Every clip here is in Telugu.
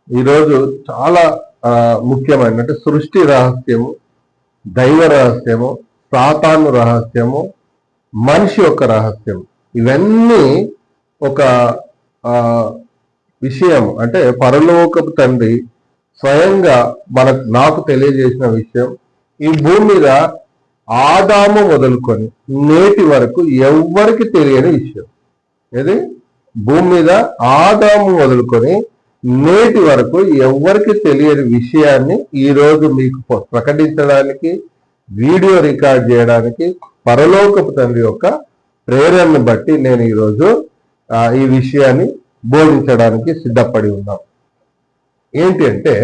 ఈరోజు చాలా ముఖ్యమైన అంటే సృష్టి రహస్యము, దైవ రహస్యము, సాతాను రహస్యము, మనిషి యొక్క రహస్యం, ఇవన్నీ ఒక విషయం. అంటే పరలోకపు తండ్రి స్వయంగా నాకు తెలియజేసిన విషయం. ఈ భూమి మీద ఆదాము మొదలుకొని నేటి వరకు ఎవ్వరికి తెలియని విషయం. ఏది? భూమి మీద ఆదాము మొదలుకొని నేటి వరకు ఎవ్వరికి తెలియని విషయాన్ని ఈరోజు మీకు ప్రకటించడానికి, వీడియో రికార్డ్ చేయడానికి పరలోకపు తండ్రి యొక్క ప్రేరణను బట్టి నేను ఈరోజు ఈ విషయాన్ని బోధించడానికి సిద్ధపడి ఉన్నాం. ఏంటి అంటే,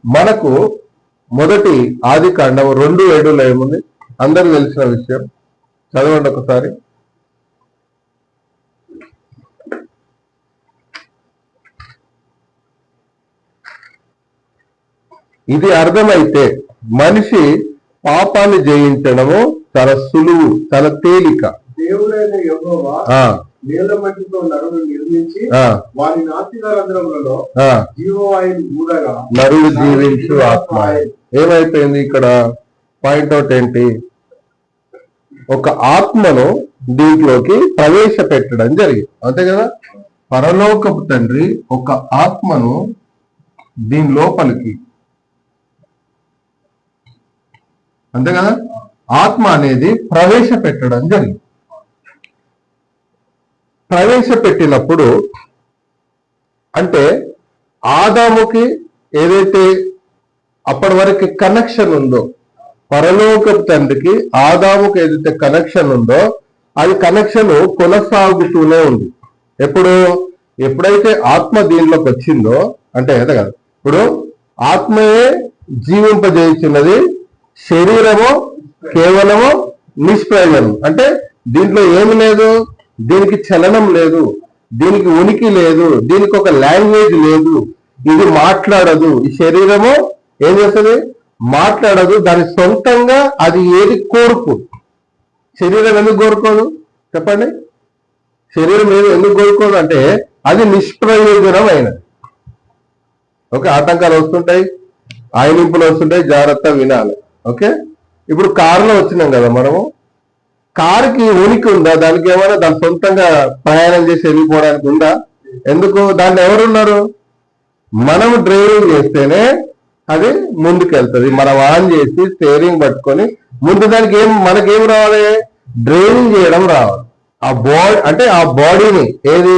మనకు మొదటి ఆదికాండం 2:7 ఏముంది? అందరూ తెలిసిన విషయం. చదవండి ఒకసారి. ఇది అర్థమైతే మనిషి పాపాన్ని జయించడము చాలా సులువు, చాలా తేలిక. దేవుడైన యెహోవా నేల మట్టితో నరుడు నిర్మించి వారి నాసికారంధ్రములలో జీవవాయువు ఊదగా నరుడు జీవించు ఆత్మ. ఏమైపోయింది ఇక్కడ? పాయింట్అవుట్ ఏంటి? ఒక ఆత్మను దీంట్లోకి ప్రవేశపెట్టడం జరిగింది, అంతే కదా? పరలోకపు తండ్రి ఒక ఆత్మను దీని లోపలికి, అంతే కదా, ఆత్మ అనేది ప్రవేశపెట్టడం జరిగింది. ప్రవేశపెట్టినప్పుడు అంటే ఆదాముకి ఏదైతే అప్పటి వరకు కనెక్షన్ ఉందో, పరలోకపు తండ్రికి ఆదాముకి ఏదైతే కనెక్షన్ ఉందో అది కనెక్షన్ కొనసాగుతూనే ఉంది. ఎప్పుడైతే ఆత్మ దీనిలోకి వచ్చిందో, అంటే కదా, ఇప్పుడు ఆత్మయే జీవింపజేస్తున్నది, శరీరము కేవలము నిష్ప్రయోజనం. అంటే దీంట్లో ఏమి లేదు, దీనికి చలనం లేదు, దీనికి ఉనికి లేదు, దీనికి ఒక లాంగ్వేజ్ లేదు, ఇది మాట్లాడదు. ఈ శరీరము ఏం చేస్తుంది? మాట్లాడదు. దాని సొంతంగా అది ఏది కోరుకోదు. శరీరం ఎందుకు కోరుకోదు చెప్పండి? శరీరం ఏది ఎందుకు కోరుకోదు అంటే అది నిష్ప్రయోజనమైనది. ఓకే, ఆటంకాలు వస్తుంటాయి, ఆయనింపులు వస్తుంటాయి, జాగ్రత్త వినాలి. ఓకే, ఇప్పుడు కారులో వచ్చినాం కదా మనము. కారుకి ఉనికి ఉందా? దానికి ఏమైనా దాని సొంతంగా ప్రయాణం చేసి వెళ్ళిపోవడానికి ఉందా? ఎందుకు? దాన్ని ఎవరున్నారు? మనం డ్రైవింగ్ చేస్తేనే అది ముందుకెళ్తుంది. మనం ఆన్ చేసి స్టీరింగ్ పట్టుకొని ముందు దానికి మనకేం రావాలి? డ్రైవింగ్ చేయడం రావాలి. ఆ బాడీ అంటే ఆ బాడీని, ఏది,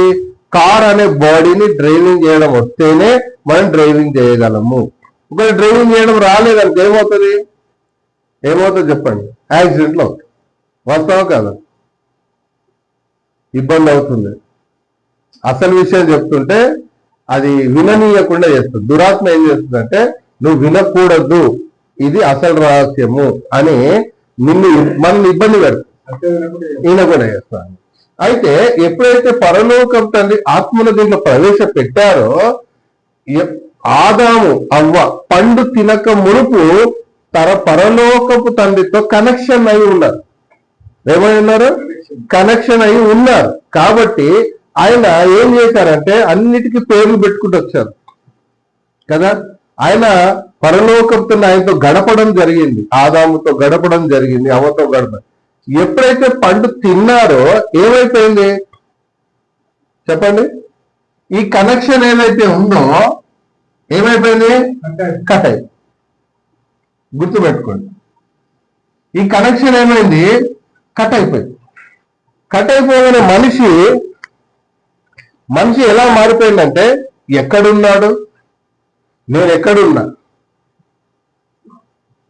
కార్ అనే బాడీని డ్రైవింగ్ చేయడం వస్తేనే మనం డ్రైవింగ్ చేయగలము. ఒకవేళ డ్రైవింగ్ చేయడం రాలేదానికి ఏమవుతుంది చెప్పండి? యాక్సిడెంట్లు అవుతాయి. వాస్తవం కాదు? ఇబ్బంది అవుతుంది. అసలు విషయం చెప్తుంటే అది విననీయకుండా చేస్తుంది. దురాత్మ ఏం చేస్తుందంటే, నువ్వు వినకూడదు, ఇది అసలు రహస్యము అని మనల్ని ఇబ్బంది పెడుతుంది, ఈయన కూడా చేస్తాను. అయితే ఎప్పుడైతే పరలోకం తండ్రి ఆత్మను దీంట్లో ప్రవేశపెట్టారో, ఆదాము అవ్వ పండు తినక మునుపు పరలోకపు తండ్రితో కనెక్షన్ అయి ఉన్నారు. ఏమై ఉన్నారు? కనెక్షన్ అయి ఉన్నారు. కాబట్టి ఆయన ఏం చేశారంటే అన్నిటికీ పేర్లు పెట్టుకుంటూ వచ్చారు కదా. ఆయన పరలోకంతో ఆయనతో గడపడం జరిగింది, ఆదాముతో గడపడం జరిగింది, అవ్వతో గడపడం. ఎప్పుడైతే పండు తిన్నారో ఏమైపోయింది చెప్పండి? ఈ కనెక్షన్ ఏదైతే ఉందో ఏమైపోయింది? కట్ అయింది. గుర్తుపెట్టుకోండి, ఈ కనెక్షన్ ఏమైంది? కట్ అయిపోయింది. కట్ అయిపోగానే మనిషి ఎలా మారిపోయిందంటే, ఎక్కడున్నాడు, నేను ఎక్కడున్నా?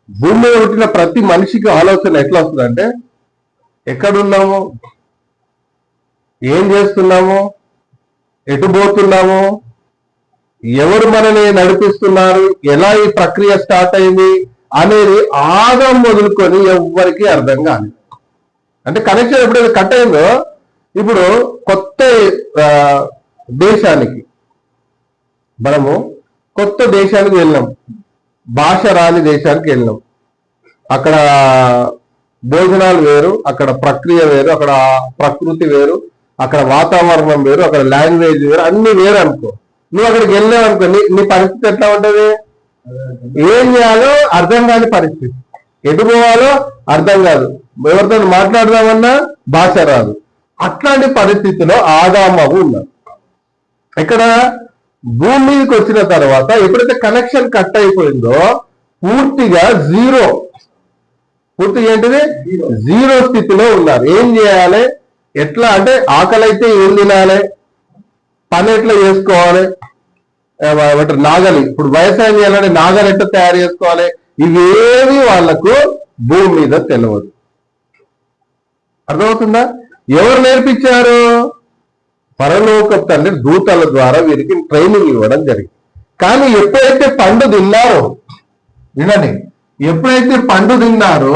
భూమి మీద పుట్టిన ప్రతి మనిషికి ఆలోచన ఎట్లా వస్తుందంటే, ఎక్కడున్నాము, ఏం చేస్తున్నాము, ఎటు పోతున్నాము, ఎవరు మనల్ని నడిపిస్తున్నారు, ఎలా ఈ ప్రక్రియ స్టార్ట్ అయింది అనేది ఆదాం మొదలుకొని ఎవ్వరికి అర్థం కాలేదు. అంటే కనెక్షన్ ఎప్పుడైతే కట్ అయిందో, ఇప్పుడు కొత్త దేశానికి మనము కొత్త దేశానికి వెళ్ళినాం, భాష రాని దేశానికి వెళ్ళినాం. అక్కడ భోజనాలు వేరు, అక్కడ ప్రక్రియ వేరు, అక్కడ ప్రకృతి వేరు, అక్కడ వాతావరణం వేరు, అక్కడ లాంగ్వేజ్ వేరు, అన్ని వేరు అనుకో. నువ్వు అక్కడికి వెళ్ళావు అనుకో, నీ పరిస్థితి ఎట్లా ఉంటది? ఏం చేయాలో అర్థం కాని పరిస్థితి, ఎటు పోవాలో అర్థం కాదు, ఎవరితో మాట్లాడదామన్నా భాష రాదు. అట్లాంటి పరిస్థితిలో ఆదాము ఉన్నారు. ఇక్కడ భూమి మీదకి వచ్చిన తర్వాత ఎప్పుడైతే కనెక్షన్ కట్ అయిపోయిందో పూర్తిగా పూర్తిగా ఏంటిది జీరో స్థితిలో ఉన్నారు. ఏం చేయాలి, ఎట్లా అంటే ఆకలి అయితే ఏం తినాలి, పని ఎట్లా చేసుకోవాలి, నాగలి ఇప్పుడు వ్యవసాయం చేయాలంటే నాగలి ఎట్లా తయారు చేసుకోవాలి, ఇవేవి వాళ్లకు భూమి మీద తెలియదు. అర్థమవుతుందా? ఎవరు నేర్పించారు? పరలోక తండ్రి దూతల ద్వారా వీరికి ట్రైనింగ్ ఇవ్వడం జరిగింది. కానీ ఎప్పుడైతే పండు తిన్నారో, వినండి, ఎప్పుడైతే పండు తిన్నారో,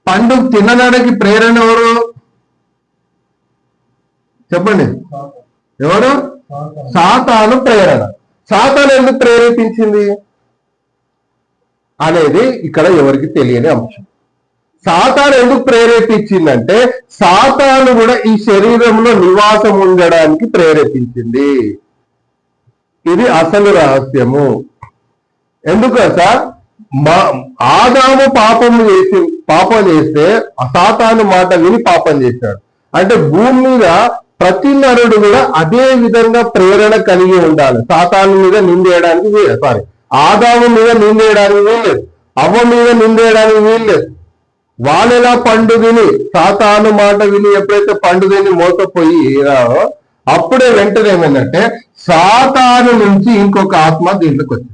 పండు తినడానికి ప్రేరణ ఎవరు చెప్పండి? ఎవరు? సాతాను ప్రేరణ. సాతాను ఎందుకు ప్రేరేపించింది అనేది ఇక్కడ ఎవరికి తెలియని అంశం. సాతాను ఎందుకు ప్రేరేపించిందంటే సాతాను కూడా ఈ శరీరంలో నివాసం ఉండడానికి ప్రేరేపించింది. ఇది అసలు రహస్యము. ఎందుకు సార్? ఆదాము పాపం చేస్తే సాతాను మాట విని పాపం చేశాడు. అంటే భూమి మీద ప్రతి నరుడు కూడా అదే విధంగా ప్రేరణ కలిగి ఉండాలి. సాతాను మీద నిందేయడానికి ఆదాము మీద నిందేయడానికి వీల్లేదు, అవ్వ మీద నిందేయడానికి వీల్లేదు. వాళ్ళెలా పండు విని సాతాను మాట విని ఎప్పుడైతే పండు తిని మోసపోయిరారో అప్పుడే వెంటనే ఏమైందంటే సాతాను నుంచి ఇంకొక ఆత్మ దీంట్లోకి వచ్చింది.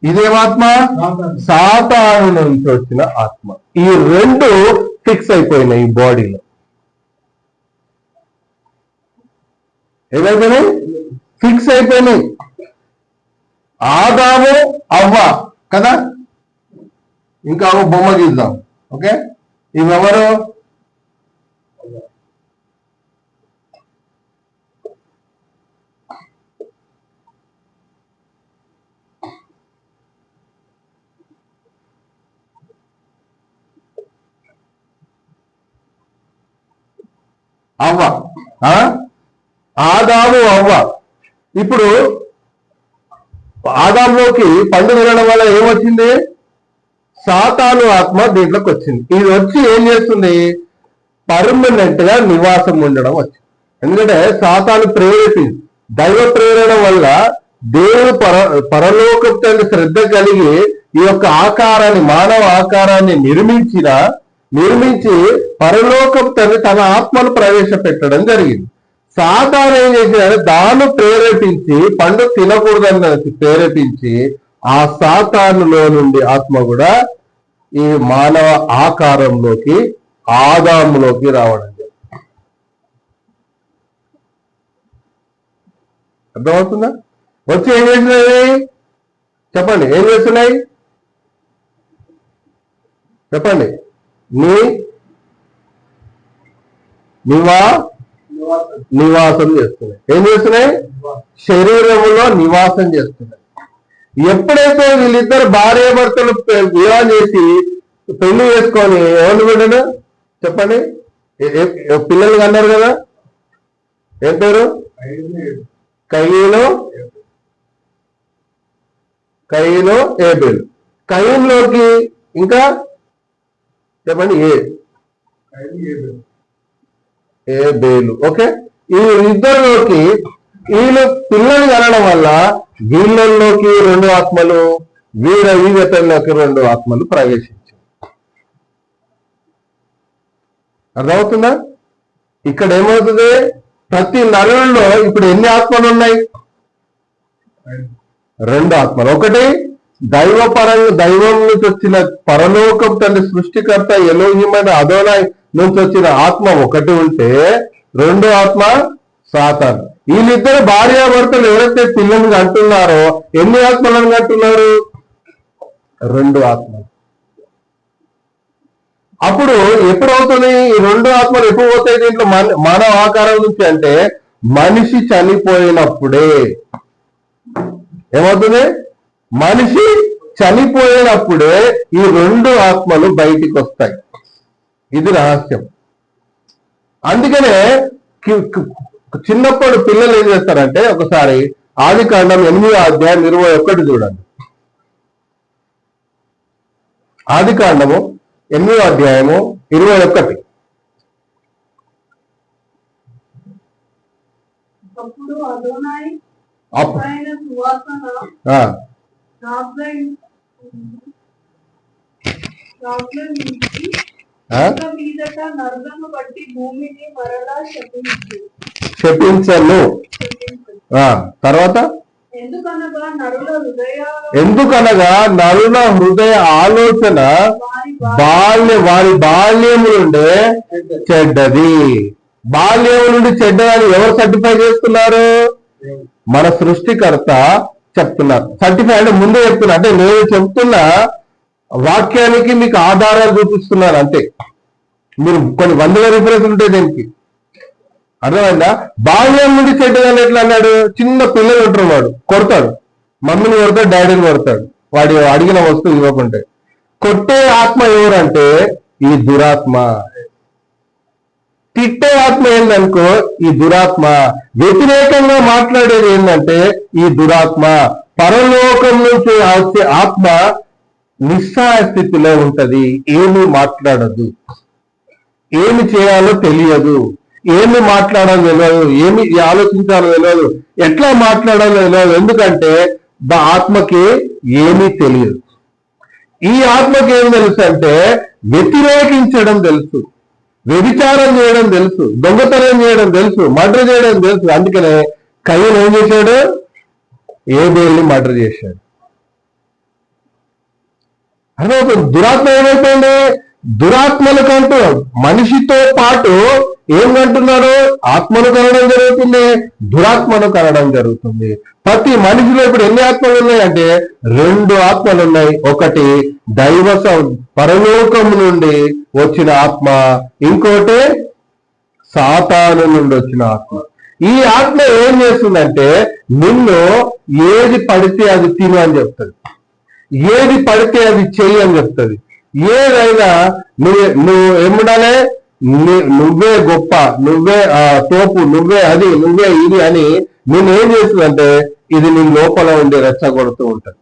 ఇదేమాత్మ సాతాను నుంచి వచ్చిన ఆత్మ. ఈ రెండు ఫిక్స్ అయిపోయినాయి ఈ బాడీలో. ఏమైపోయినాయి? ఫిక్స్ అయిపోయినాయి. ఆదాము అవ్వ కదా. ఇంకా బొమ్మ గీద్దాం. ఓకే, ఇవెవరు? అవ్వ, ఆదాము అవ్వ. ఇప్పుడు ఆదాంలోకి పండు తినడం వల్ల ఏమొచ్చింది? సాతాను ఆత్మ దీంట్లోకి వచ్చింది. ఇది వచ్చి ఏం చేస్తుంది? పర్మనెంట్ గా నివాసం ఉండడం వచ్చింది. ఎందుకంటే సాతాను ప్రేరేపింది. దైవ ప్రేరణ వల్ల దేవుడు పరలోకపు తండ్రి శ్రద్ధ కలిగి ఈ యొక్క ఆకారాన్ని, మానవ ఆకారాన్ని నిర్మించి పరలోకపు తండ్రి తన ఆత్మను ప్రవేశపెట్టడం జరిగింది. సాతాను ఏం చేసినాడు? దాన్ని ప్రేరేపించి పండు తినకూడదని ప్రేరేపించి ఆ సాతానులో నుండి ఆత్మ కూడా ఈ మానవ ఆకారంలోకి ఆదాములోకి రావడం జరిగింది. అర్థమవుతుందా? వచ్చి ఏం చేసినాయి చెప్పండి? ఏం చేస్తున్నాయి చెప్పండి? నివాసం చేస్తున్నాయి. ఏం చేస్తున్నాయి? శరీరంలో నివాసం చేస్తున్నాయి. ఎప్పుడైతే వీళ్ళిద్దరు భార్యాభర్తలు వివాహం చేసి పెళ్లి చేసుకొని ఎవరు బిడ్డను చెప్పండి? పిల్లలు అన్నారు కదా, ఏం పేరు? కయీను ఏబేలు. కయీన్లోకి ఇంకా చెప్పండి? ఏబేలు. ఓకే, ఈ ఇద్దరిలోకి వీళ్ళు పిల్లలు కనడం వల్ల వీళ్ళల్లోకి రెండు ఆత్మలు, వీళ్ళలోకి రెండు ఆత్మలు ప్రవేశించాయి. అర్థమవుతుందా? ఇక్కడ ఏమవుతుంది? ప్రతి నరుల్లో ఇప్పుడు ఎన్ని ఆత్మలు ఉన్నాయి? రెండు ఆత్మలు. ఒకటి దైవం నుంచి వచ్చిన పరలోకం తండ్రి సృష్టికర్త ఎలోహిమైన అదోనాయ్ నుంచి వచ్చిన ఆత్మ ఒకటి ఉంటే, రెండో ఆత్మ సాతాను. వీళ్ళిద్దరు భార్యాభర్తలు ఎవరైతే పిల్లల్ని అంటున్నారో ఎన్ని ఆత్మలను అంటున్నారు? రెండు ఆత్మలు. అప్పుడు ఎప్పుడు అవుతుంది? ఈ రెండు ఆత్మలు ఎప్పుడు పోతాయి దీంట్లో మానవ ఆకారం నుంచి అంటే మనిషి చనిపోయినప్పుడే. ఏమవుతుంది? మనిషి చనిపోయినప్పుడే ఈ రెండు ఆత్మలు బయటికి వస్తాయి. ఇది రహస్యం. అందుకనే చిన్నప్పుడు పిల్లలు ఏం చేస్తారంటే ఒకసారి ఆదికాండం 8వ అధ్యాయం 21 చూడండి. ఆదికాండము 8వ అధ్యాయము 21. అప్పుడు అదోనాయి ఆ, ఆయన సువాసన ఆ, రాజ్యం నుంచి ఆ? ఇక మీదట నరులను బట్టి భూమిని మరలా శపించను. తర్వాత ఎందుకనగా నరుల హృదయ ఆలోచన వారి బాల్యము నుండే చెడ్డది. బాల్యము నుండి చెడ్డదని ఎవరు సర్టిఫై చేస్తున్నారు? మన సృష్టికర్త చెప్తున్నారు. సర్టిఫై అంటే ముందే చెప్తున్నా, అంటే నేను చెప్తున్న వాక్యానికి మీకు ఆధారాలు చూపిస్తున్నాను అంతే. మీరు కొన్ని వందల రిఫరెన్స్ ఉంటాయి దీనికి, అర్థమైందా? బాల్యం నుండి చెడ్డదని ఎట్లా అన్నాడు? చిన్న పిల్లలు ఉంటారు, వాడు కొడతాడు, మమ్మీని కొడతాడు, డాడీని కొడతాడు, వాడి అడిగిన వస్తువు ఇవ్వకుంటే. కొట్టే ఆత్మ ఎవరంటే ఈ దురాత్మ. తిట్టే ఆత్మ ఏందనుకో ఈ దురాత్మ. వ్యతిరేకంగా మాట్లాడేది ఏంటంటే ఈ దురాత్మ. పరలోకం నుంచి వచ్చే ఆత్మ నిస్సహాయ స్థితిలో ఉంటది, ఏమి మాట్లాడదు, ఏమి చేయాలో తెలియదు, ఏమి మాట్లాడాలో తెలియదు, ఏమి ఆలోచించాలో తెలియదు, ఎట్లా మాట్లాడాలో తెలియదు. ఎందుకంటే ఆత్మకి ఏమీ తెలియదు. ఈ ఆత్మకి ఏం తెలుసు అంటే వ్యతిరేకించడం తెలుసు, వ్యభిచారం చేయడం తెలుసు, దొంగతనం చేయడం తెలుసు, మర్డర్ చేయడం తెలుసు. అందుకనే కయ్యను ఏం చేశాడు? ఏబేల్ని మర్డర్ చేశాడు. అదే ఒక దురాత్మ ఏమైపోయింది? దురాత్మలు కంటూ మనిషితో పాటు ఏం కంటున్నాడు? ఆత్మను కనడం జరుగుతుంది, దురాత్మను కనడం జరుగుతుంది. ప్రతి మనిషిలో ఇప్పుడు ఎన్ని ఆత్మలు ఉన్నాయంటే 2 ఆత్మలు ఉన్నాయి. ఒకటి దైవ పరలోకం నుండి వచ్చిన ఆత్మ, ఇంకోటి సాతాను నుండి వచ్చిన ఆత్మ. ఈ ఆత్మ ఏం చేస్తుందంటే నిన్ను ఏది పడితే అది తిను అని చెప్తుంది, ఏది పడితే అది చెయ్యి అని చెప్తుంది. ఏదైనా నువ్వు ఏముండాలి? నువ్వే గొప్ప, నువ్వే తోపు, నువ్వే అది, నువ్వే ఇది అని నేనేం చేస్తుందంటే ఇది నీ లోపల ఉండి రెచ్చగొడుతూ ఉంటుంది.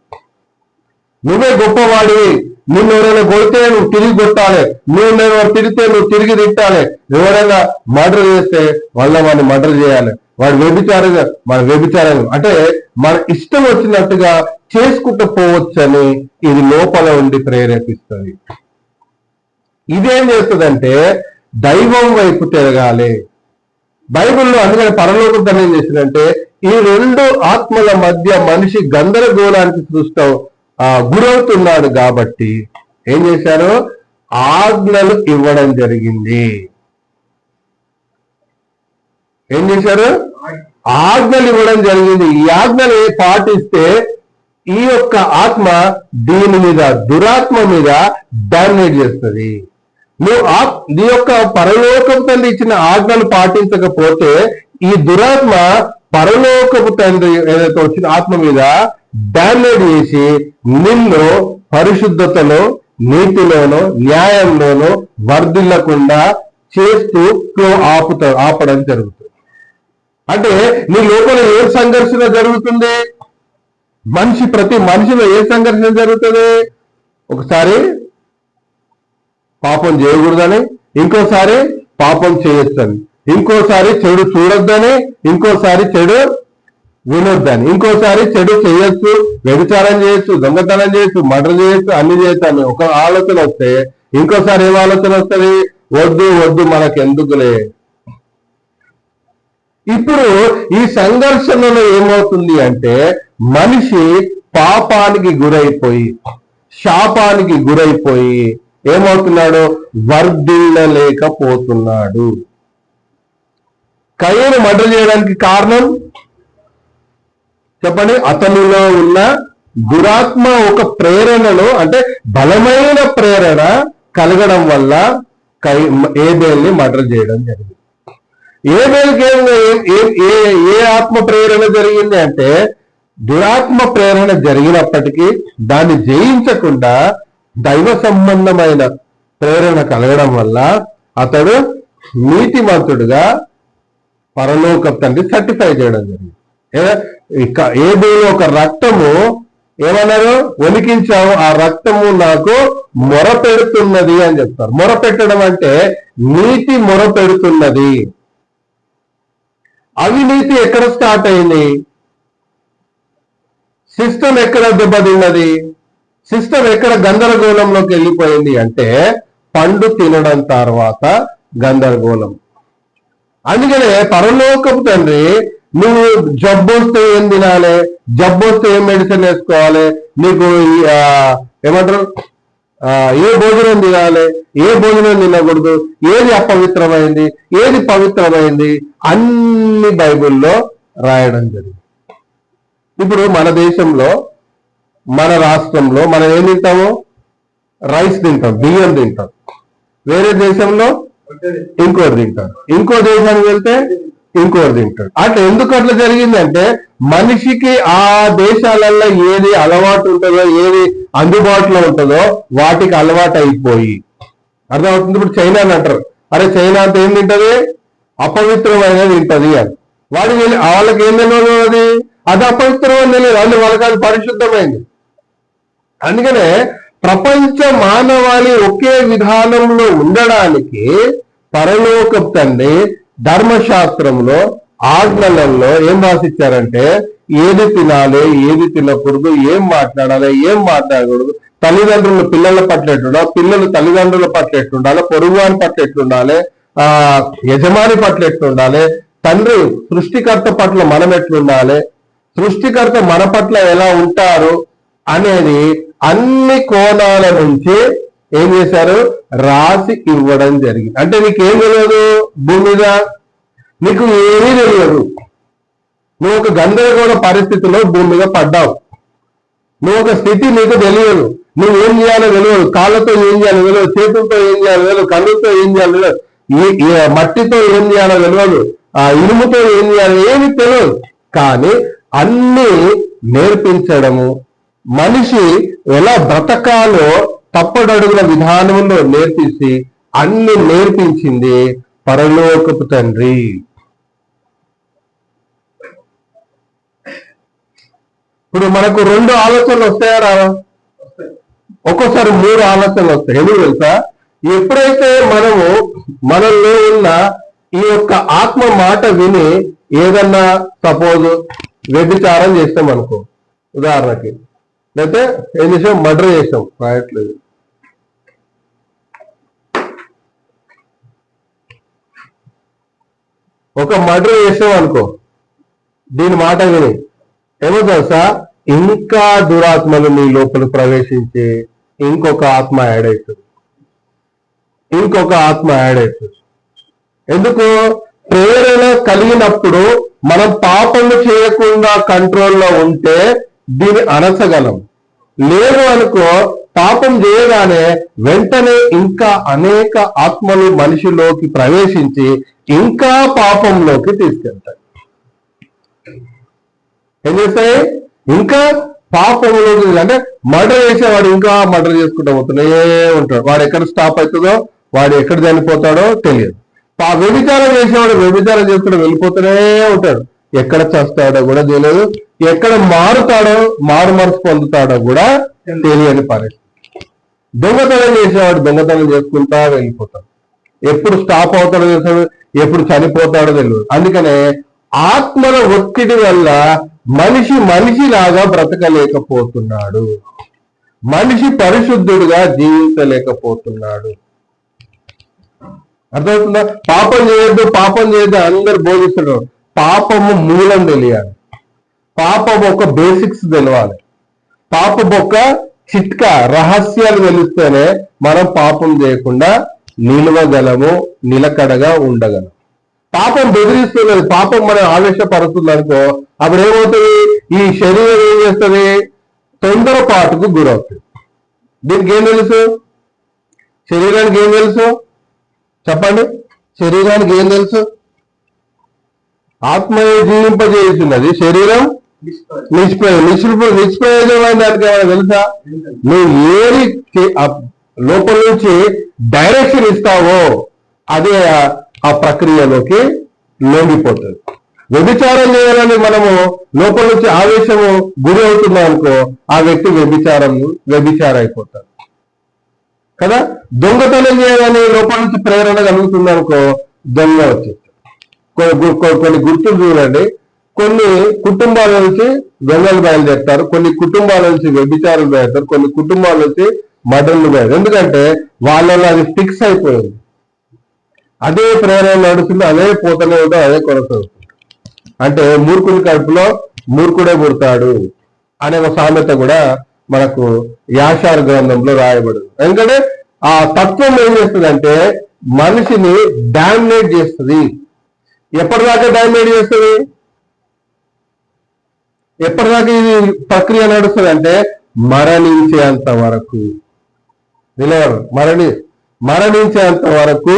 నువ్వే గొప్పవాడివి, నిన్ను ఎవరైనా కొడితే నువ్వు తిరిగి కొట్టాలి, నేను తిరిగితే నువ్వు తిరిగి తిట్టాలి, ఎవరైనా మర్డర్ చేస్తే వాడిని మర్డర్ చేయాలి, వాడు వ్యభిచారం అంటే మన ఇష్టం వచ్చినట్టుగా చేసుకుంటూ పోవచ్చని ఇది లోపల ఉండి ప్రేరేపిస్తుంది. ఇదేం చేస్తుందంటే దైవం వైపు తిరగాలి. బైబిల్లో అందుకని పరలోకం ఏం చేసిందంటే ఈ 2 ఆత్మల మధ్య మనిషి గందరగోళానికి గురవుతున్నాడు కాబట్టి ఏం చేశారు? ఆజ్ఞలు ఇవ్వడం జరిగింది. ఏం చేశారు? ఆజ్ఞలు ఇవ్వడం జరిగింది. ఈ ఆజ్ఞలు పాటిస్తే ఈ యొక్క ఆత్మ దీని మీద, దురాత్మ మీద డామినేట్ చేస్తుంది. నువ్వు నీ యొక్క పరలోకపు తండ్రి ఇచ్చిన ఆజ్ఞలు పాటించకపోతే ఈ దురాత్మ పరలోకపు తండ్రి ఏదైతే వచ్చిన ఆత్మ మీద డామినేట్ చేసి నిన్ను పరిశుద్ధతలో, నీతిలోనో, న్యాయంలోనో వర్ధిల్లకుండా చేస్తూ ఆపడం జరుగుతుంది. అంటే నీ లోపల ఏ సంఘర్షణ జరుగుతుంది? ప్రతి మనిషిలో ఏ సంఘర్షణ జరుగుతుంది? ఒకసారి పాపం చేయకూడదని, ఇంకోసారి పాపం చేయొచ్చని, ఇంకోసారి చెడు చూడొద్దని, ఇంకోసారి చెడు వినొద్దని, ఇంకోసారి చెడు చేయొచ్చు, వ్యభిచారం చేయొచ్చు, దొంగతనం చేయొచ్చు, మర్డర్ చేయొచ్చు, అన్ని చేయొచ్చు అని ఒక ఆలోచన వస్తే ఇంకోసారి ఏం ఆలోచన వస్తుంది? వద్దు మనకు ఎందుకులే. ఇప్పుడు ఈ సంఘర్షణలో ఏమవుతుంది అంటే మనిషి పాపానికి గురైపోయి, శాపానికి గురైపోయి ఏమవుతున్నాడు? వర్ధిల్లలేకపోతున్నాడు. కయ్యను మర్డర్ చేయడానికి కారణం చెప్పండి? అతనిలో ఉన్న దురాత్మ ఒక ప్రేరణలో, అంటే బలమైన ప్రేరణ కలగడం వల్ల ఏబేల్ని మర్డర్ చేయడం జరిగింది. ఏబేల్కి ఏ ఆత్మ ప్రేరణ జరిగింది అంటే దురాత్మ ప్రేరణ జరిగినప్పటికీ దాన్ని జయించకుండా దైవ సంబంధమైన ప్రేరణ కలగడం వల్ల అతడు నీతిమంతుడుగా పరలోక తండ్రి సర్టిఫై చేయడం జరిగింది. ఏదో ఒక రక్తము ఏమన్నారు, ఒలికించావు, ఆ రక్తము నాకు మొర పెడుతున్నది అని చెప్తారు. మొర పెట్టడం అంటే నీతి మొర పెడుతున్నది. అవినీతి ఎక్కడ స్టార్ట్ అయింది? సిస్టమ్ ఎక్కడ దెబ్బతిన్నది? సిస్టమ్ ఎక్కడ గందరగోళంలోకి వెళ్ళిపోయింది అంటే పండు తినడం తర్వాత గందరగోళం. అందుకనే పరలోకపు తండ్రి నువ్వు జబ్బు వస్తే ఏం తినాలి, జబ్బు వస్తే ఏం మెడిసిన్ వేసుకోవాలి, నీకు ఏమంటారు ఏ భోజనం తినాలి, ఏ భోజనం తినకూడదు, ఏది అపవిత్రమైంది, ఏది పవిత్రమైంది, అన్ని బైబిల్లో రాయడం జరిగింది. ఇప్పుడు మన దేశంలో, మన రాష్ట్రంలో మనం ఏం తింటాము? రైస్ తింటాం, బియ్యం తింటాం. వేరే దేశంలో ఇంకోటి తింటారు, ఇంకో దేశానికి వెళ్తే ఇంకోటి తింటాడు. అట్లా ఎందుకు అట్లా జరిగిందంటే మనిషికి ఆ దేశాలలో ఏది అలవాటు ఉంటుందో, ఏది అందుబాటులో ఉంటుందో వాటికి అలవాటు అయిపోయి. అర్థమవుతుంది? ఇప్పుడు చైనా అని అంటారు, అరే చైనా అంతా ఏం తింటది, అపవిత్రమైనది తింటది అని. వాళ్ళకి ఏం తెలియదు, అది అపవిత్రమైన తెలియదు, అది వాళ్ళకి అది పరిశుద్ధమైంది. అందుకనే ప్రపంచ మానవాళి ఒకే విధానంలో ఉండడానికి పరలోకపు తండ్రి ధర్మశాస్త్రంలో ఆజ్ఞలలో ఏం రాసిచ్చారంటే ఏది తినాలి, ఏది తినకూడదు, ఏం మాట్లాడాలి, ఏం మాట్లాడకూడదు, తల్లిదండ్రులు పిల్లల పట్ల ఎట్లుండాలి, పిల్లలు తల్లిదండ్రుల పట్ల ఎట్లుండాలి, పొరుగువారి పట్ల ఎట్లుండాలి, యజమాని పట్ల ఎట్లుండాలి, తండ్రి సృష్టికర్త పట్ల మనం ఎట్లుండాలి, సృష్టికర్త మన పట్ల ఎలా ఉంటారు అనేది అన్ని కోణాల నుంచి ఏం చేశారు, రాసి ఇవ్వడం జరిగింది. అంటే నీకేం తెలియదు, భూమి మీద నీకు ఏమీ తెలియదు. నువ్వు ఒక గందరగోళ పరిస్థితిలో భూమి మీద పడ్డావు. నువ్వు ఒక స్థితి నీకు తెలియదు, నువ్వు ఏం చేయాలో తెలియదు, కాళ్ళతో ఏం చేయాలో తెలియదు, చేతులతో ఏం చేయాలో తెలియదు, కళ్ళతో ఏం చేయాలో తెలియదు, మట్టితో ఏం చేయాలో తెలియదు, ఇనుముతో ఏం చేయాలో ఏమి తెలియదు. కానీ అన్ని నేర్పించడము, మనిషి ఎలా బ్రతకాలో తప్పడడుగుల విధానంలో నేర్పించి అన్ని నేర్పించింది పరలోకపు తండ్రి. ఇప్పుడు మనకు 2 ఆలోచనలు వస్తాయా రావా? ఒక్కోసారి 3 ఆలోచనలు వస్తాయి. ఎందుకు తెలుసా? ఎప్పుడైతే మనలో ఉన్న ఈ యొక్క ఆత్మ మాట విని ఏదన్నా సపోజ్ వ్యభిచారం చేస్తాం అనుకో, ఉదాహరణకి, లేకపోతే ఏం చేసాం, మర్డర్ చేసాం, రాయట్లేదు, ఒక మర్డర్ చేసాం అనుకో, దీని మాట విని ఏమో తెలుసా, ఇంకా దురాత్మలు నీ లోపల ప్రవేశించి ఇంకొక ఆత్మ యాడ్ అవుతుంది, ఇంకొక ఆత్మ యాడ్ అవుతుంది. ఎందుకు? ప్రేరణ కలిగినప్పుడు మనం పాపము చేయకుండా కంట్రోల్లో ఉంటే దీన్ని అనసగలం. లేదు అనుకో, పాపం చేయగానే వెంటనే ఇంకా అనేక ఆత్మలు మనిషిలోకి ప్రవేశించి ఇంకా పాపంలోకి తీసుకెళ్తాయి. ఏం చేస్తాయి? ఇంకా పాపంలోకి. అంటే మర్డర్ చేసేవాడు ఇంకా మర్డర్ చేసుకుంటూ పోతూనే ఉంటాడు. వాడు ఎక్కడ స్టాప్ అవుతుందో, వాడు ఎక్కడ చనిపోతాడో తెలియదు. వ్యభిచారం చేసేవాడు వ్యభిచారం చేసుకుంటూ వెళ్ళిపోతూనే ఉంటాడు. ఎక్కడ చస్తాడో కూడా తెలియదు, ఎక్కడ మారుతాడో, మారు మనసు పొందుతాడో కూడా తెలియని పరిస్థితి. దొంగతనం చేసేవాడు దొంగతనం చేసుకుంటా వెళ్ళిపోతాడు. ఎప్పుడు స్టాప్ అవుతాడో తెలుసు, ఎప్పుడు చనిపోతాడో తెలియదు. అందుకనే ఆత్మల ఒత్తిడి వల్ల మనిషిలాగా బ్రతకలేకపోతున్నాడు, మనిషి పరిశుద్ధుడిగా జీవించలేకపోతున్నాడు. అర్థమవుతుందా? పాపం చేయొద్దు అందరు బోధిస్తున్నారు. పాపము మూలం తెలియాలి, పాపం ఒక బేసిక్స్ తెలవాలి, పాపం ఒక చిట్కా రహస్యాలు తెలిస్తేనే మనం పాపం చేయకుండా నిలవగలము, నిలకడగా ఉండగలం. పాపం బెదిరిస్తున్నది, పాపం మనం ఆవేశపరుస్తుంది అనుకో, అప్పుడు ఏమవుతుంది, ఈ శరీరం ఏం చేస్తుంది, తొందరపాటుకు గురవుతుంది. దీనికి ఏం తెలుసు? శరీరానికి ఏం తెలుసు చెప్పండి? శరీరానికి ఏం తెలుసు? ఆత్మయే జీవింపజేస్తున్నది, శరీరం నిష్ప్రయోజనమైన దానికి ఏమైనా తెలుసా? నువ్వు ఏది లోపల నుంచి డైరెక్షన్ ఇస్తావో అదే ఆ ప్రక్రియలోకి లొంగిపోతుంది. వ్యభిచారం చేయాలని మనము లోపల నుంచి ఆవేశము గురి అవుతున్నాం అనుకో, ఆ వ్యక్తి వ్యభిచార అయిపోతాడు కదా. దొంగతనం చేయాలని లోపల నుంచి ప్రేరణ కలుగుతుంది అనుకో, దొంగ వచ్చేస్తాడు. కొన్ని గుర్తులు చూడండి, కొన్ని కుటుంబాల నుంచి దొంగలు బయలుదేరుతారు, కొన్ని కుటుంబాల నుంచి వ్యభిచారులు బయలుదేరుతారు, కొన్ని కుటుంబాల నుంచి మర్డర్లు బయలుదేరు. ఎందుకంటే వాళ్ళలో అది ఫిక్స్ అయిపోయింది, అదే ప్రేరణ నడుస్తుంది, అదే పోతనే ఉంటుంది, అదే కొనసాగుతుంది. అంటే మూర్ఖుని కడుపులో మూర్ఖుడే పుడతాడు అనే ఒక సామెత కూడా మనకు యాషార్ గ్రంథంలో రాయబడింది. ఎందుకంటే ఆ తత్వం ఏం చేస్తుందంటే మనిషిని డామినేట్ చేస్తుంది. ఎప్పటిదాకా డామినేట్ చేస్తుంది? ఎప్పటిదాకా ఇది ప్రక్రియ నడుస్తుంది అంటే మరణించేంత వరకు. నిలవరు మరణించేంత వరకు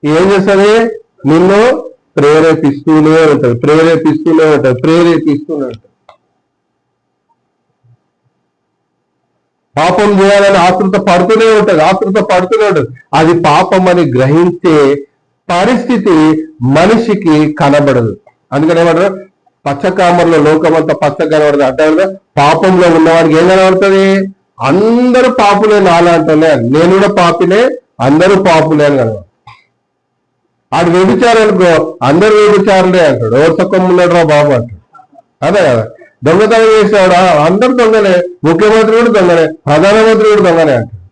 ఏం చేస్తుంది? నిన్ను ప్రేరేపిస్తూనే ఉంటుంది. పాపం చేయాలని ఆతృత పడుతూనే ఉంటుంది. అది పాపం అని గ్రహించే పరిస్థితి మనిషికి కనబడదు. అందుకని ఏమంటారు, పచ్చకామర్లో లోకమంతా పచ్చ కనబడదు అంటే పాపంలో ఉన్నవాడికి ఏం కనబడుతుంది? అందరూ పాపులే నాలంటలే, నేను కూడా పాపినే, అందరూ పాపులే అని కనబడు. ఆడు వ్యభిచారాలకు అందరూ వ్యభిచారులే అంటాడు. ఎవరు తక్కువ ఉన్నాడు రా బాబు అంటాడు. అదే కదా. దొంగతనం చేసేవాడు అందరు దొంగనే, ముఖ్యమంత్రి కూడా దొంగనే, ప్రధానమంత్రి కూడా దొంగనే అంటాడు.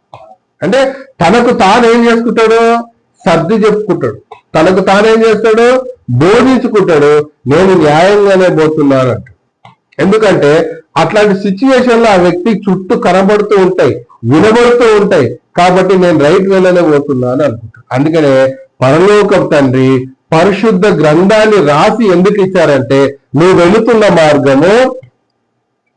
అంటే తనకు తాను ఏం చేసుకుంటాడు? సర్ది చెప్పుకుంటాడు. తనకు తానేం చేస్తాడు? బోధించుకుంటాడు, నేను న్యాయంగానే పోతున్నాను అంటాడు. ఎందుకంటే అట్లాంటి సిచ్యువేషన్లో ఆ వ్యక్తి చుట్టూ కనబడుతూ ఉంటాయి, వినబడుతూ ఉంటాయి, కాబట్టి నేను రైట్ వేలోనే పోతున్నాను అనుకుంటాడు. అందుకనే పరలోక తండ్రి పరిశుద్ధ గ్రంథాన్ని రాసి ఎందుకు ఇచ్చారంటే, నువ్వు వెళుతున్న మార్గము,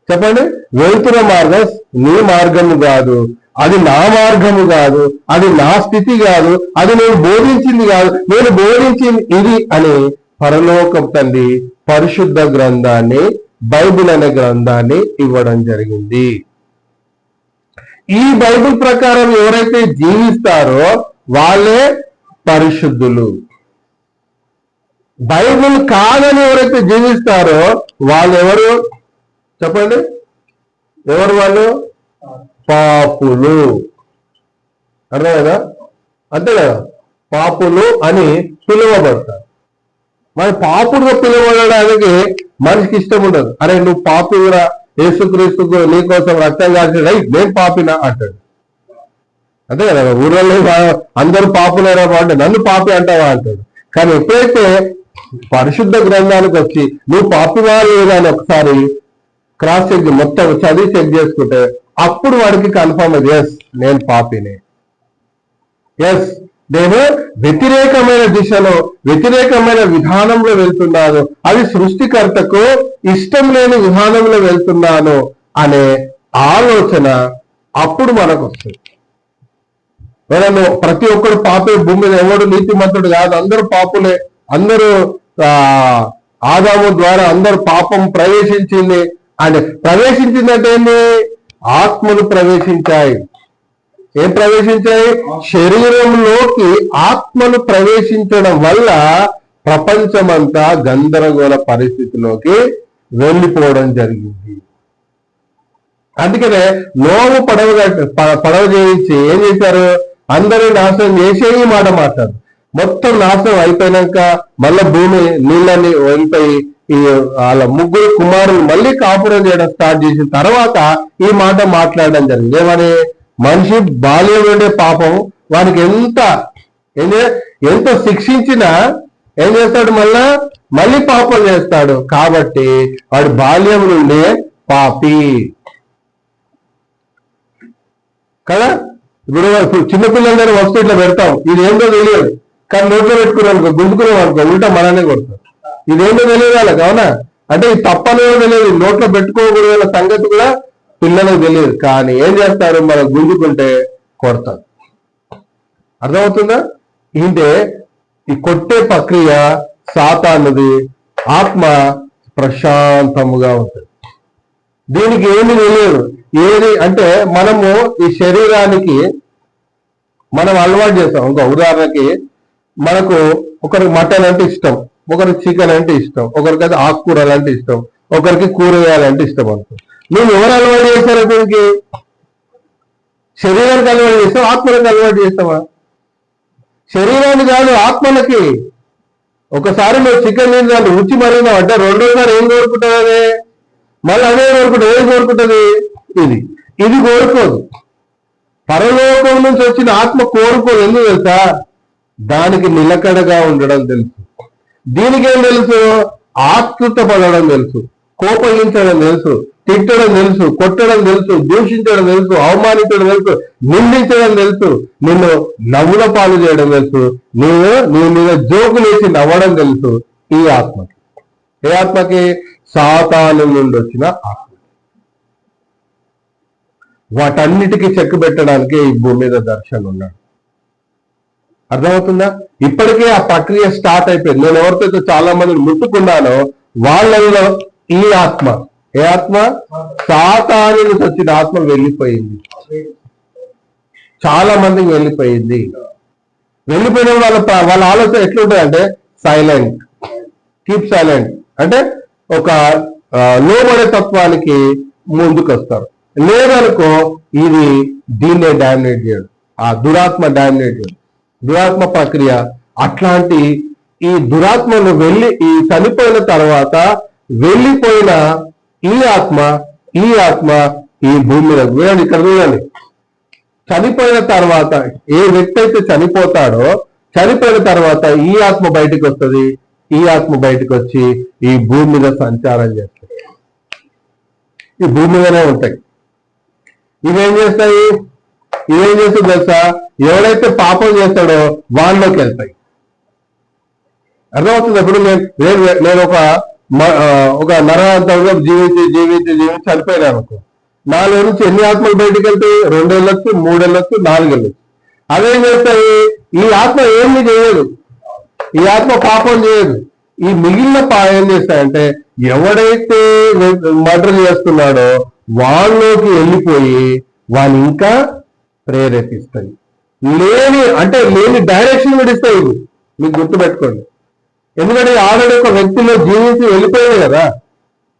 చెప్పండి, వెళుతున్న మార్గం నీ మార్గము కాదు, అది నా మార్గము కాదు, అది నా స్థితి కాదు, అది నేను బోధించింది కాదు, నేను బోధించింది ఇది అని పరలోక తండ్రి పరిశుద్ధ గ్రంథాన్ని, బైబిల్ అనే గ్రంథాన్ని ఇవ్వడం జరిగింది. ఈ బైబిల్ ప్రకారం ఎవరైతే జీవిస్తారో వాళ్ళే పరిశుద్ధులు. బైబిల్ కాదని ఎవరైతే జీవిస్తారో వాళ్ళు ఎవరు? చెప్పండి, ఎవరు వాళ్ళు? పాపులు. అర్థం కదా? అంతే కదా, పాపులు అని పిలువబడతారు. మరి పాపుడుగా పిలువబడడానికి మనిషికి ఇష్టం ఉండదు. అరే నువ్వు పాపిరా, యేసుక్రీస్తుకు నీ కోసం రక్తం కాల్చి రైట్ నేను పాపినా అంటాడు. అంతే కదా, ఊళ్ళో అందరూ పాపులేరా అంటే నన్ను పాపి అంటావా అంటాడు. కానీ ఎప్పుడైతే పరిశుద్ధ గ్రంథానికి వచ్చి నువ్వు పాపివా లేదా అని ఒకసారి క్రాస్ చెక్ మొత్తం చదివి చెక్ చేసుకుంటే అప్పుడు వాడికి కన్ఫర్మ్ అది, ఎస్ నేను పాపినే, ఎస్ నేను వ్యతిరేకమైన దిశలో వ్యతిరేకమైన విధానంలో వెళ్తున్నాను, అది సృష్టికర్తకు ఇష్టం లేని విధానంలో వెళ్తున్నాను అనే ఆలోచన అప్పుడు మనకు వస్తుంది. ఎవరన్నా ప్రతి ఒక్కరు పాపే, భూమి మీద ఎవడు నీతిమంతుడు కాదు, అందరూ పాపులే, అందరూ ఆదాము ద్వారా అందరూ పాపం ప్రవేశించింది అంటే ప్రవేశించిందంటే ఏంటి? ఆత్మలు ప్రవేశించాయి. ఏం ప్రవేశించాయి? శరీరంలోకి ఆత్మలు ప్రవేశించడం వల్ల ప్రపంచమంతా గందరగోళ పరిస్థితిలోకి వెళ్ళిపోవడం జరిగింది. అందుకనే నోవు పడవ చేయించి ఏం చేశారు? అందరూ నాశనం చేసే ఈ మాట మాట్లాడు. మొత్తం నాశనం అయిపోయినాక మళ్ళీ భూమి నీళ్ళని వెళ్ళిపోయి ఈ వాళ్ళ ముగ్గురు కుమారులు మళ్ళీ కాపురం చేయడం స్టార్ట్ చేసిన తర్వాత ఈ మాట మాట్లాడడం జరిగింది. ఏమని? మనిషి బాల్యం నుండే పాపం వానికి ఎంత శిక్షించినా ఏం చేస్తాడు? మళ్ళీ పాపం చేస్తాడు. కాబట్టి వాడి బాల్యం నుండే పాపి కదా. ఇప్పుడు చిన్నపిల్లలందరూ వస్తువు ఇట్లా పెడతాం, ఇది ఏంటో తెలియదు, కానీ నోట్లో పెట్టుకున్నాను గుంజుకున్నాం అనుకో ఉల్టా మననే కొడతాం. ఇదేంటో తెలియదు వాళ్ళకి, అవునా? అంటే ఇది తప్పనేదో తెలియదు, నోట్లో పెట్టుకోకూడదు సంగతి కూడా పిల్లలకు తెలియదు. కానీ ఏం చేస్తారు? మనం గుంజుకుంటే కొడతారు. అర్థమవుతుందా? ఇంటే ఈ కొట్టే ప్రక్రియ సాతానుది. ఆత్మ ప్రశాంతముగా ఉంటుంది, దీనికి ఏమి తెలియదు. ఏది అంటే మనము ఈ శరీరానికి మనం అలవాటు చేస్తాం. ఇంకో ఉదాహరణకి మనకు ఒకరికి మటన్ అంటే ఇష్టం, ఒకరికి చికెన్ అంటే ఇష్టం, ఒకరికి అయితే ఆకుకూరలు అంటే ఇష్టం, ఒకరికి కూరగాయలంటే ఇష్టం అనుకో. నువ్వు ఎవరు అలవాటు చేస్తారో దీనికి? శరీరానికి అలవాటు చేస్తావు, ఆత్మలకు అలవాటు చేస్తావా? శరీరాన్ని కాదు, ఆత్మలకి. ఒకసారి నువ్వు చికెన్ తింటాను రుచి మరిగినావు అంటే రెండోసారి ఏం కోరుకుంటుంది అదే? మళ్ళీ అదే కోరుకుంటుంది. ఏం కోరుకుంటుంది? ఇది ఇది కోరుకోదు. పరలోకం నుంచి వచ్చిన ఆత్మ కోరుకోదు. ఎందుకు తెలుసా? దానికి నిలకడగా ఉండడం తెలుసు. దీనికేం తెలుసు? ఆతృత పడడం తెలుసు, కోపగించడం తెలుసు, తిట్టడం తెలుసు, కొట్టడం తెలుసు, దూషించడం తెలుసు, అవమానించడం తెలుసు, నిందించడం తెలుసు, నిన్ను నవ్వుల పాలు చేయడం తెలుసు, నీ మీద జోకులేసి నవ్వడం తెలుసు. ఈ ఆత్మకి. ఏ ఆత్మకి? సాతాను నుండి వచ్చిన ఆత్మ. వాటన్నిటికీ చెక్ పెట్టడానికి ఈ భూమి మీద దర్శనం ఉన్నాడు. అర్థమవుతుందా? ఇప్పటికే ఆ ప్రక్రియ స్టార్ట్ అయిపోయింది. నేను ఎవరితో చాలా మందిని ముట్టుకున్నానో వాళ్ళల్లో ఈ ఆత్మ, ఏ ఆత్మ? సాతాను నుంచి వచ్చిన ఆత్మ వెళ్ళిపోయింది. చాలా మందికి వెళ్ళిపోయింది. వెళ్ళిపోయిన వాళ్ళ ఆలోచన ఎట్లుంటుంది అంటే సైలెంట్, కీప్ సైలెంట్. అంటే ఒక లోబడే తత్వానికి ముందుకు వస్తారు. లేదనుకో ఇది దీన్నే డామినేట్ చేయడు, ఆ దురాత్మ డామినేట్ చేయడు. దురాత్మ ప్రక్రియ అట్లాంటి ఈ దురాత్మను ఈ చనిపోయిన తర్వాత వెళ్ళిపోయిన ఈ ఆత్మ ఈ భూమి మీద చూడండి, ఇక్కడ చూడండి. చనిపోయిన తర్వాత ఏ వ్యక్తి అయితే చనిపోతాడో చనిపోయిన తర్వాత ఈ ఆత్మ బయటకు వస్తుంది. ఈ ఆత్మ బయటకు వచ్చి ఈ భూమి మీద సంచారం చేస్తాయి. ఈ భూమి మీదనే ఉంటాయి. ఇవేం చేస్తాయి? ఇవేం చేస్తుంది తెలుసా? ఎవడైతే పాపం చేస్తాడో వాళ్ళలోకి వెళ్తాయి. అర్థమవుతుంది? ఇప్పుడు నేను ఒక నరహంతంలో జీవించి చనిపోయినా అనుకో, నాలో నుంచి ఎన్ని ఆత్మలు బయటకు వెళ్తాయి? 2 వెళ్ళొచ్చు, 3 వెళ్ళొచ్చు, 4 వెళ్ళొచ్చు. అదేం చేస్తాయి? ఈ ఆత్మ ఏమి చేయదు, ఈ ఆత్మ పాపం చేయదు. ఈ మిగిలిన ఏం చేస్తాయంటే ఎవడైతే మర్డర్ చేస్తున్నాడో వాళ్ళలోకి వెళ్ళిపోయి వాళ్ళు ఇంకా ప్రేరేపిస్తాయి. లేని డైరెక్షన్ కూడా ఇస్తాయి. మీకు గుర్తుపెట్టుకోండి. ఎందుకంటే ఆల్రెడీ ఒక వ్యక్తిలో జీవించి వెళ్ళిపోయాడు కదా,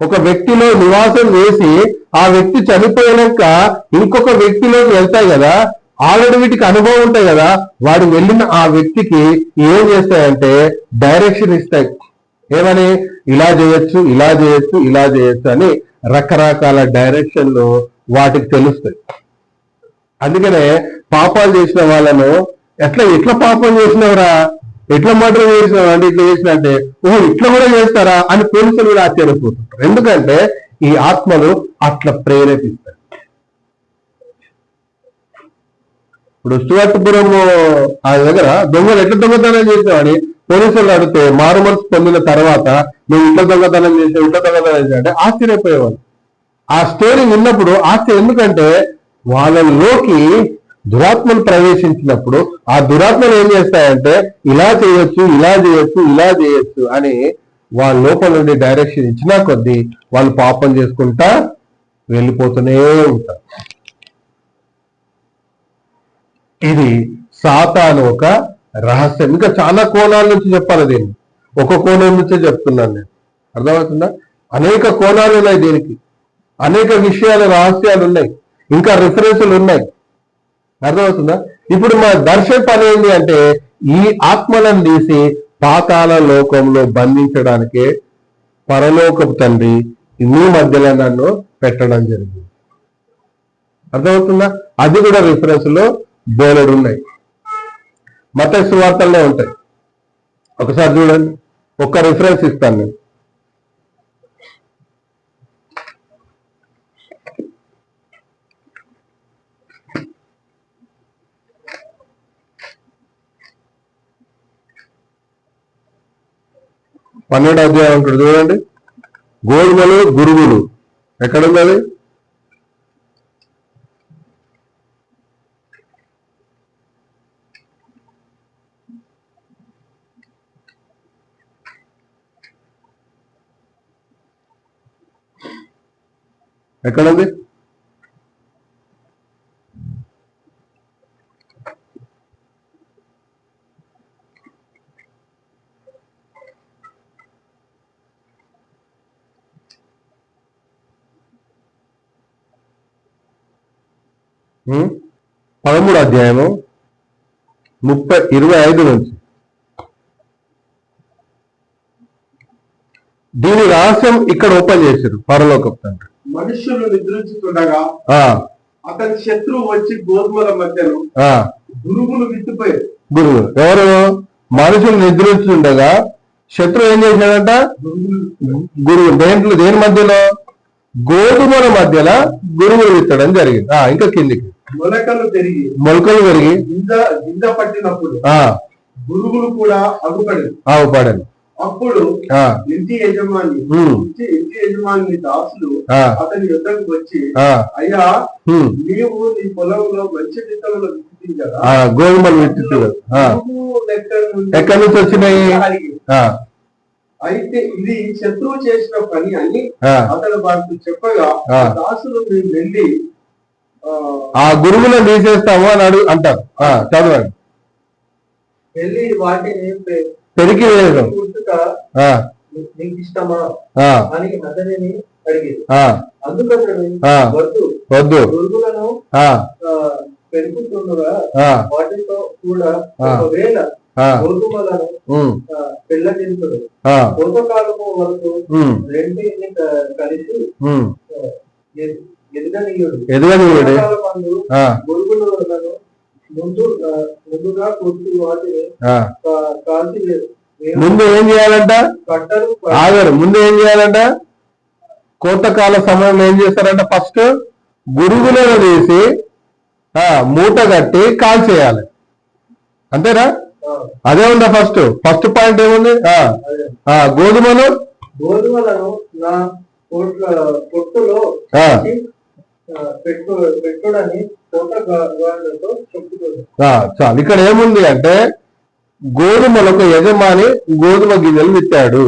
ఒక వ్యక్తిలో నివాసం చేసి ఆ వ్యక్తి చనిపోయాక ఇంకొక వ్యక్తిలోకి వెళ్తాయి కదా, ఆల్రెడీ వీటికి అనుభవం ఉంటాయి కదా. వాడు వెళ్ళిన ఆ వ్యక్తికి ఏం చేస్తాయంటే డైరెక్షన్ ఇస్తాయి. ఏమని? ఇలా చేయొచ్చు, ఇలా చేయొచ్చు, ఇలా చేయొచ్చు అని రకరకాల డైరెక్షన్లు వాటికి తెలుస్తాయి. అందుకనే పాపాలు చేసిన వాళ్ళను ఎట్లా పాపం చేసినవరా, ఎట్లా మర్డర్ చేసినావు అంటే ఇట్లా చేసిన అంటే ఓహో ఇట్లా కూడా చేస్తారా అని పోలీసులు కూడా ఆశ్చర్యపోతుంటారు. ఎందుకంటే ఈ ఆత్మలు అట్లా ప్రేరేపిస్తాయి. ఇప్పుడు స్టువర్ట్పురం ఆ దగ్గర దొంగలు ఎట్లా దొంగతనం చేసావని పోలీసులు అడిగితే మారు మనసు పొందిన తర్వాత నువ్వు ఇట్లా దొంగతనం చేసావు, ఇట్లా దొంగతనం చేసావు అంటే ఆశ్చర్యపోయేవాళ్ళు. ఆ స్టోరీ విన్నప్పుడు ఆశ్చర్యం. ఎందుకంటే వాళ్ళలోకి దురాత్మలు ప్రవేశించినప్పుడు ఆ దురాత్మలు ఏం చేస్తాయంటే ఇలా చేయొచ్చు, ఇలా చేయొచ్చు, ఇలా చేయొచ్చు అని వాళ్ళ లోపల నుండి డైరెక్షన్ ఇచ్చినా కొద్దీ వాళ్ళు పాపం చేసుకుంటా వెళ్ళిపోతూనే ఉంటారు. ఇది సాతాను ఒక రహస్యం. ఇంకా చాలా కోణాల నుంచి చెప్పాలి దీన్ని, ఒక కోణం నుంచే చెప్తున్నాను నేను. అర్థమవుతుందా? అనేక కోణాలు ఉన్నాయి దీనికి, అనేక విషయాలు, రహస్యాలు ఉన్నాయి, ఇంకా రిఫరెన్సులు ఉన్నాయి. అర్థమవుతుందా? ఇప్పుడు మా దర్శన పని ఏంటి అంటే ఈ ఆత్మలను తీసి పాతాళ లోకంలో బంధించడానికే పరలోకపు తండ్రి మీ మధ్యలో నన్ను పెట్టడం జరిగింది. అర్థమవుతుందా? అది కూడా రిఫరెన్స్ లో బోలెడు ఉన్నాయి, మత్తయి సువార్తల్లో ఉంటాయి. ఒకసారి చూడండి, ఒక్క రిఫరెన్స్ ఇస్తాను నేను. పన్నెండో అధ్యాయం ఉంటుంది చూడండి. గోధుమలు గురుగులు ఎక్కడుంది అది? ఎక్కడుంది? 13 అధ్యాయము 25 నుంచి. దీని రహస్యం ఇక్కడ ఓపెన్ చేశారు పరలోకపు తండ్రి. మనుషులు నిద్రించుతుండగా అతని శత్రువు వచ్చి గోధుమల మధ్యలో గురుగులు విత్తిపోయారు. గురువులు ఎవరు? మనుషులు నిద్రించుండగా శత్రువు ఏం చేశాడంట? గురువు దేని మధ్యలో? గోధుమల మధ్యలో గురువులు విత్తడం జరిగింది. ఇంకా కిందికి మొలకలు పెరిగి గింజ పట్టినప్పుడు గురుగులు కూడా అగుపడను. అప్పుడు ఇంటి యజమాని దాసులు అతని యుద్ధకు వచ్చి, అయ్యా నీవు నీ పొలంలో మంచి విత్తనాలు విత్తించారా? గోధుమలు విత్తించారు. ఎక్కడి నుంచి వచ్చినాయి? అయితే ఇది శత్రువు చేసిన పని అని అతను వారికి చెప్పగా దాసులు మేము వెళ్ళి ఆ గురువులను తీసేస్తాము అని అంటారు. చదవండి. వెళ్ళి వాటిని పెరిగి వేయడం నీకు ఇష్టమా అని అతనిని అడిగింది. వద్దు గురుగులను పెరుగుతుండగా వాటితో కూడా ఒకవేళ గోధుమలను పిల్లటించుడు పూర్వకాలము వరకు రెండింటిని కలిసి ఎదగనీయుడు గురుగులను ముందుగా కూర్చు వాటిని కాల్చి ముందు ఏం చేయాలంట? ఆగారు. ముందు ఏం చేయాలంట? కోతకాల సమయంలో ఏం చేస్తారంట? ఫస్ట్ గురుగులను తీసి మూట కట్టి కాల్ చేయాలి. అంతేనా? అదే ఉందా? ఫస్ట్ పాయింట్ ఏముంది? గోధుమలను నా పొట్టులో పెట్టుడని చాలు. ఇక్కడ ఏముంది అంటే గోధుమలకు యజమాని గోధుమ గింజలు విత్తాడు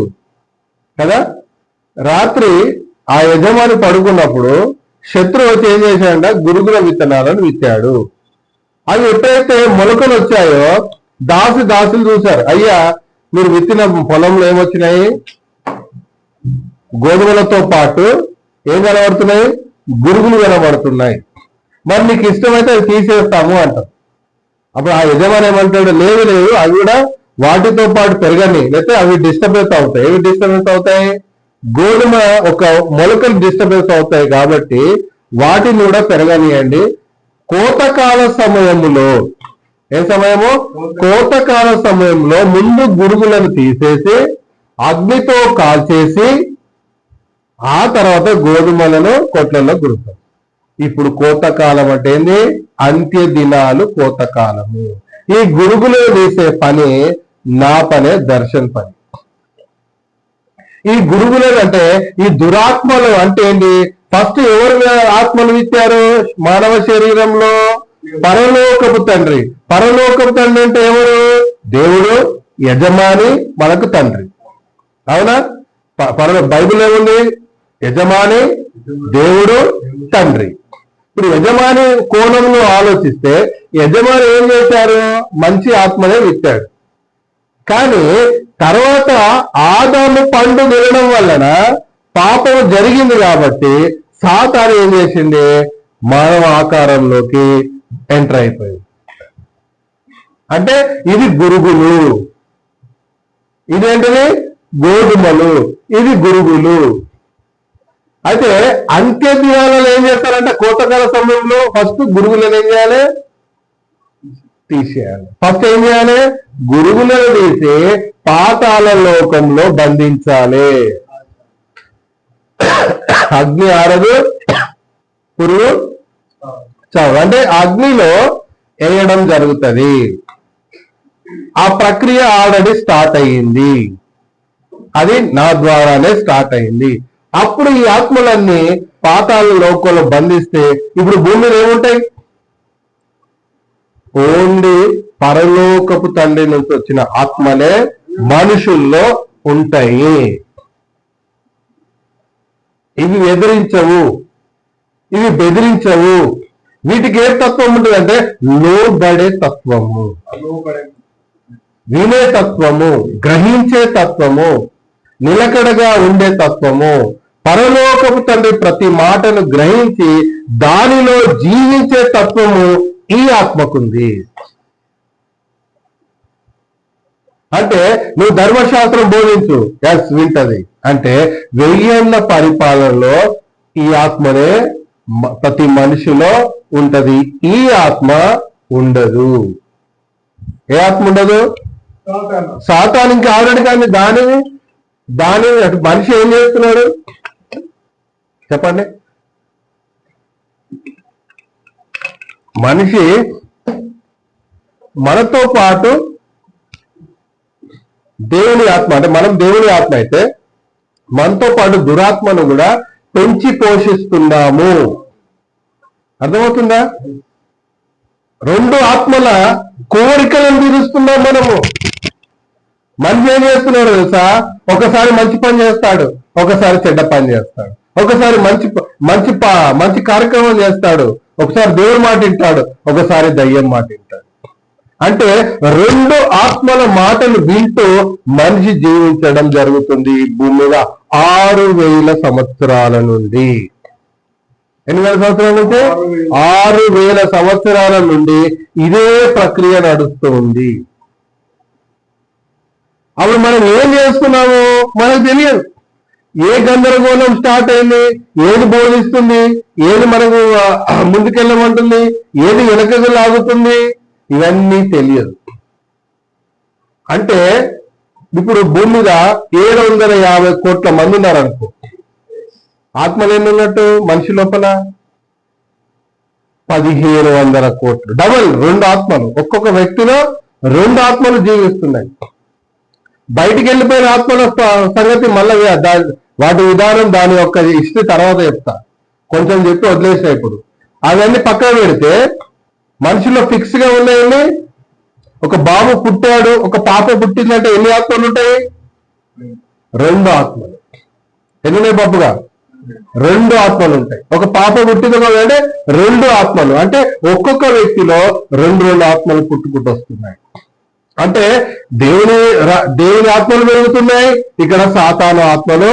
కదా. రాత్రి ఆ యజమాని పడుకున్నప్పుడు శత్రువు వచ్చి ఏం చేశాడంట? గురుగుల విత్తనాలను విత్తాడు. అవి ఎప్పుడైతే మొలకలు వచ్చాయో దాసులు చూశారు. అయ్యా మీరు విత్తిన పొలంలో ఏమొచ్చినాయి? గోధుమలతో పాటు ఏం కనబడుతున్నాయి? గురుగులు కనబడుతున్నాయి. మరి నీకు ఇష్టమైతే అవి తీసేస్తాము అంటారు. అప్పుడు ఆ యజమాని ఏమంటాడు? లేదు అవి కూడా వాటితో పాటు పెరగని, లేకపోతే అవి డిస్టర్బెన్స్ అవుతాయి. ఏవి డిస్టర్బెన్స్ అవుతాయి? గోధుమ ఒక మొలకలు డిస్టర్బెన్స్ అవుతాయి కాబట్టి వాటిని కూడా పెరగనియండి. కోతకాల సమయంలో ఏ సమయము? కోతకాల సమయంలో ముందు గురుగులను తీసేసి అగ్నితో కాల్చేసి ఆ తర్వాత గోధుమలను కొట్లలో గురుతారు. ఇప్పుడు కోతకాలం అంటే ఏంది? అంత్య దినాలు కోతకాలము. ఈ గురుగులు వేసే పని నా పనే, దర్శన్ పని. ఈ గురుగులు అంటే ఈ దురాత్మలు అంటే ఏంటి? ఫస్ట్ ఎవరు ఆత్మలు విత్తారు మానవ శరీరంలో? పరలోకపు తండ్రి. పరలోకపు తండ్రి అంటే ఎవరు? దేవుడు, యజమాని, మనకు తండ్రి. అవునా? బైబిల్ ఏముంది? యజమాని, దేవుడు, తండ్రి. ఇప్పుడు యజమాని కోణంలో ఆలోచిస్తే యజమాని ఏం చేశారు? మంచి ఆత్మనే విత్తాడు. కానీ తర్వాత ఆదాము పండు తినడం వలన పాపం జరిగింది కాబట్టి సాతాను ఏం చేసింది? మానవ ఆకారంలోకి ఎంటర్ అయిపోయింది. అంటే ఇది గురుగులు, ఇదేంటిది? గోధుమలు, ఇది గురుగులు. అయితే అంత్య దినాలలో ఏం చేస్తారంటే కోతకాల సమయంలో ఫస్ట్ గురుగులను ఏం చేయాలి? తీసేయాలి. ఫస్ట్ ఏం చేయాలి? గురుగులను తీసి పాతాళ లోకంలో బంధించాలి. అగ్ని ఆరదు, పురుగు చావు. అంటే అగ్నిలో వేయడం జరుగుతుంది. ఆ ప్రక్రియ ఆల్రెడీ స్టార్ట్ అయ్యింది. అది నా ద్వారానే స్టార్ట్ అయింది. అప్పుడు ఈ ఆత్మలన్నీ పాతాళ లోకంలో బంధిస్తే ఇప్పుడు భూమిలో ఏముంటాయి? ఓన్లీ పరలోకపు తండ్రి నుంచి వచ్చిన ఆత్మలే మనుషుల్లో ఉంటాయి. ఇవి ఎదిరించవు, ఇవి బెదిరించవు. వీటికి ఏ తత్వం ఉంటుందంటే లోబడే తత్వము, వినే తత్వము, గ్రహించే తత్వము, నిలకడగా ఉండే తత్వము, పరలోకపు తండ్రి ప్రతి మాటను గ్రహించి దానిలో జీవించే తత్వము ఈ ఆత్మకుంది. అంటే నువ్వు ధర్మశాస్త్రం బోధించు, ఎస్ వింటది. అంటే 1000 ఏళ్ల పరిపాలనలో ఈ ఆత్మనే ప్రతి మనిషిలో ఉంటది. ఈ ఆత్మ ఉండదు. ఏ ఆత్మ ఉండదు? సాతానికి ఆల్రెడీ. కానీ దాని మనిషి ఏం చేస్తున్నాడు చెప్పండి? మనిషి మనతో పాటు దేవుని ఆత్మ, అంటే మనం దేవుని ఆత్మ అయితే మనతో పాటు దురాత్మను కూడా పెంచి పోషిస్తున్నాము. అర్థమవుతుందా? 2 ఆత్మల కోరికలను తీరుస్తున్నాం మనము. మనిషి ఏం చేస్తున్నాడు తెలుసా? ఒకసారి మంచి పని చేస్తాడు, ఒకసారి చెడ్డ పని చేస్తాడు, ఒకసారి మంచి కార్యక్రమం చేస్తాడు, ఒకసారి దేవుడి మాట వింటాడు, ఒకసారి దయ్యం మాట వింటాడు. అంటే 2 ఆత్మల మాటలు వింటూ మనిషి జీవించడం జరుగుతుంది ఈ భూమి మీద 6000 సంవత్సరాల నుండి. ఎన్ని వేల సంవత్సరాల నుంచి? 6000 సంవత్సరాల నుండి ఇదే ప్రక్రియ నడుస్తూ ఉంది. అప్పుడు మనం ఏం చేస్తున్నాము మనకు తెలియదు. ఏ గందరగోళం స్టార్ట్ అయింది, ఏది బోధిస్తుంది, ఏది మనకు ముందుకెళ్ళమంటుంది, ఏది వెనకకు లాగుతుంది, ఇవన్నీ తెలియదు. అంటే ఇప్పుడు భూమి మీద 750 కోట్ల మంది ఉన్నారనుకో. ఆత్మలు ఎన్ని ఉన్నట్టు మనిషి లోపల? 1500 కోట్లు. డబల్ 2 ఆత్మలు. ఒక్కొక్క వ్యక్తిలో 2 ఆత్మలు జీవిస్తున్నాయి. బయటికి వెళ్ళిపోయిన ఆత్మల సంగతి మళ్ళీ వాటి విధానం, దాని యొక్క హిస్టరీ తర్వాత చెప్తా. కొంచెం చెప్పి వదిలేసా. ఇప్పుడు అవన్నీ పక్కన పెడితే మనిషిలో ఫిక్స్ గా ఉన్నాయని, ఒక బాబు పుట్టాడు, ఒక పాప పుట్టిందంటే ఎన్ని ఆత్మలు ఉంటాయి? 2 ఆత్మలు. ఎన్ని బాబుగా? 2 ఆత్మలు ఉంటాయి. ఒక పాప పుట్టింది అంటే 2 ఆత్మలు. అంటే ఒక్కొక్క వ్యక్తిలో 2 ఆత్మలు పుట్టుకుంటూ వస్తున్నాయి. అంటే దేవుని ఆత్మలు పెరుగుతున్నాయి, ఇక్కడ సాతాను ఆత్మలు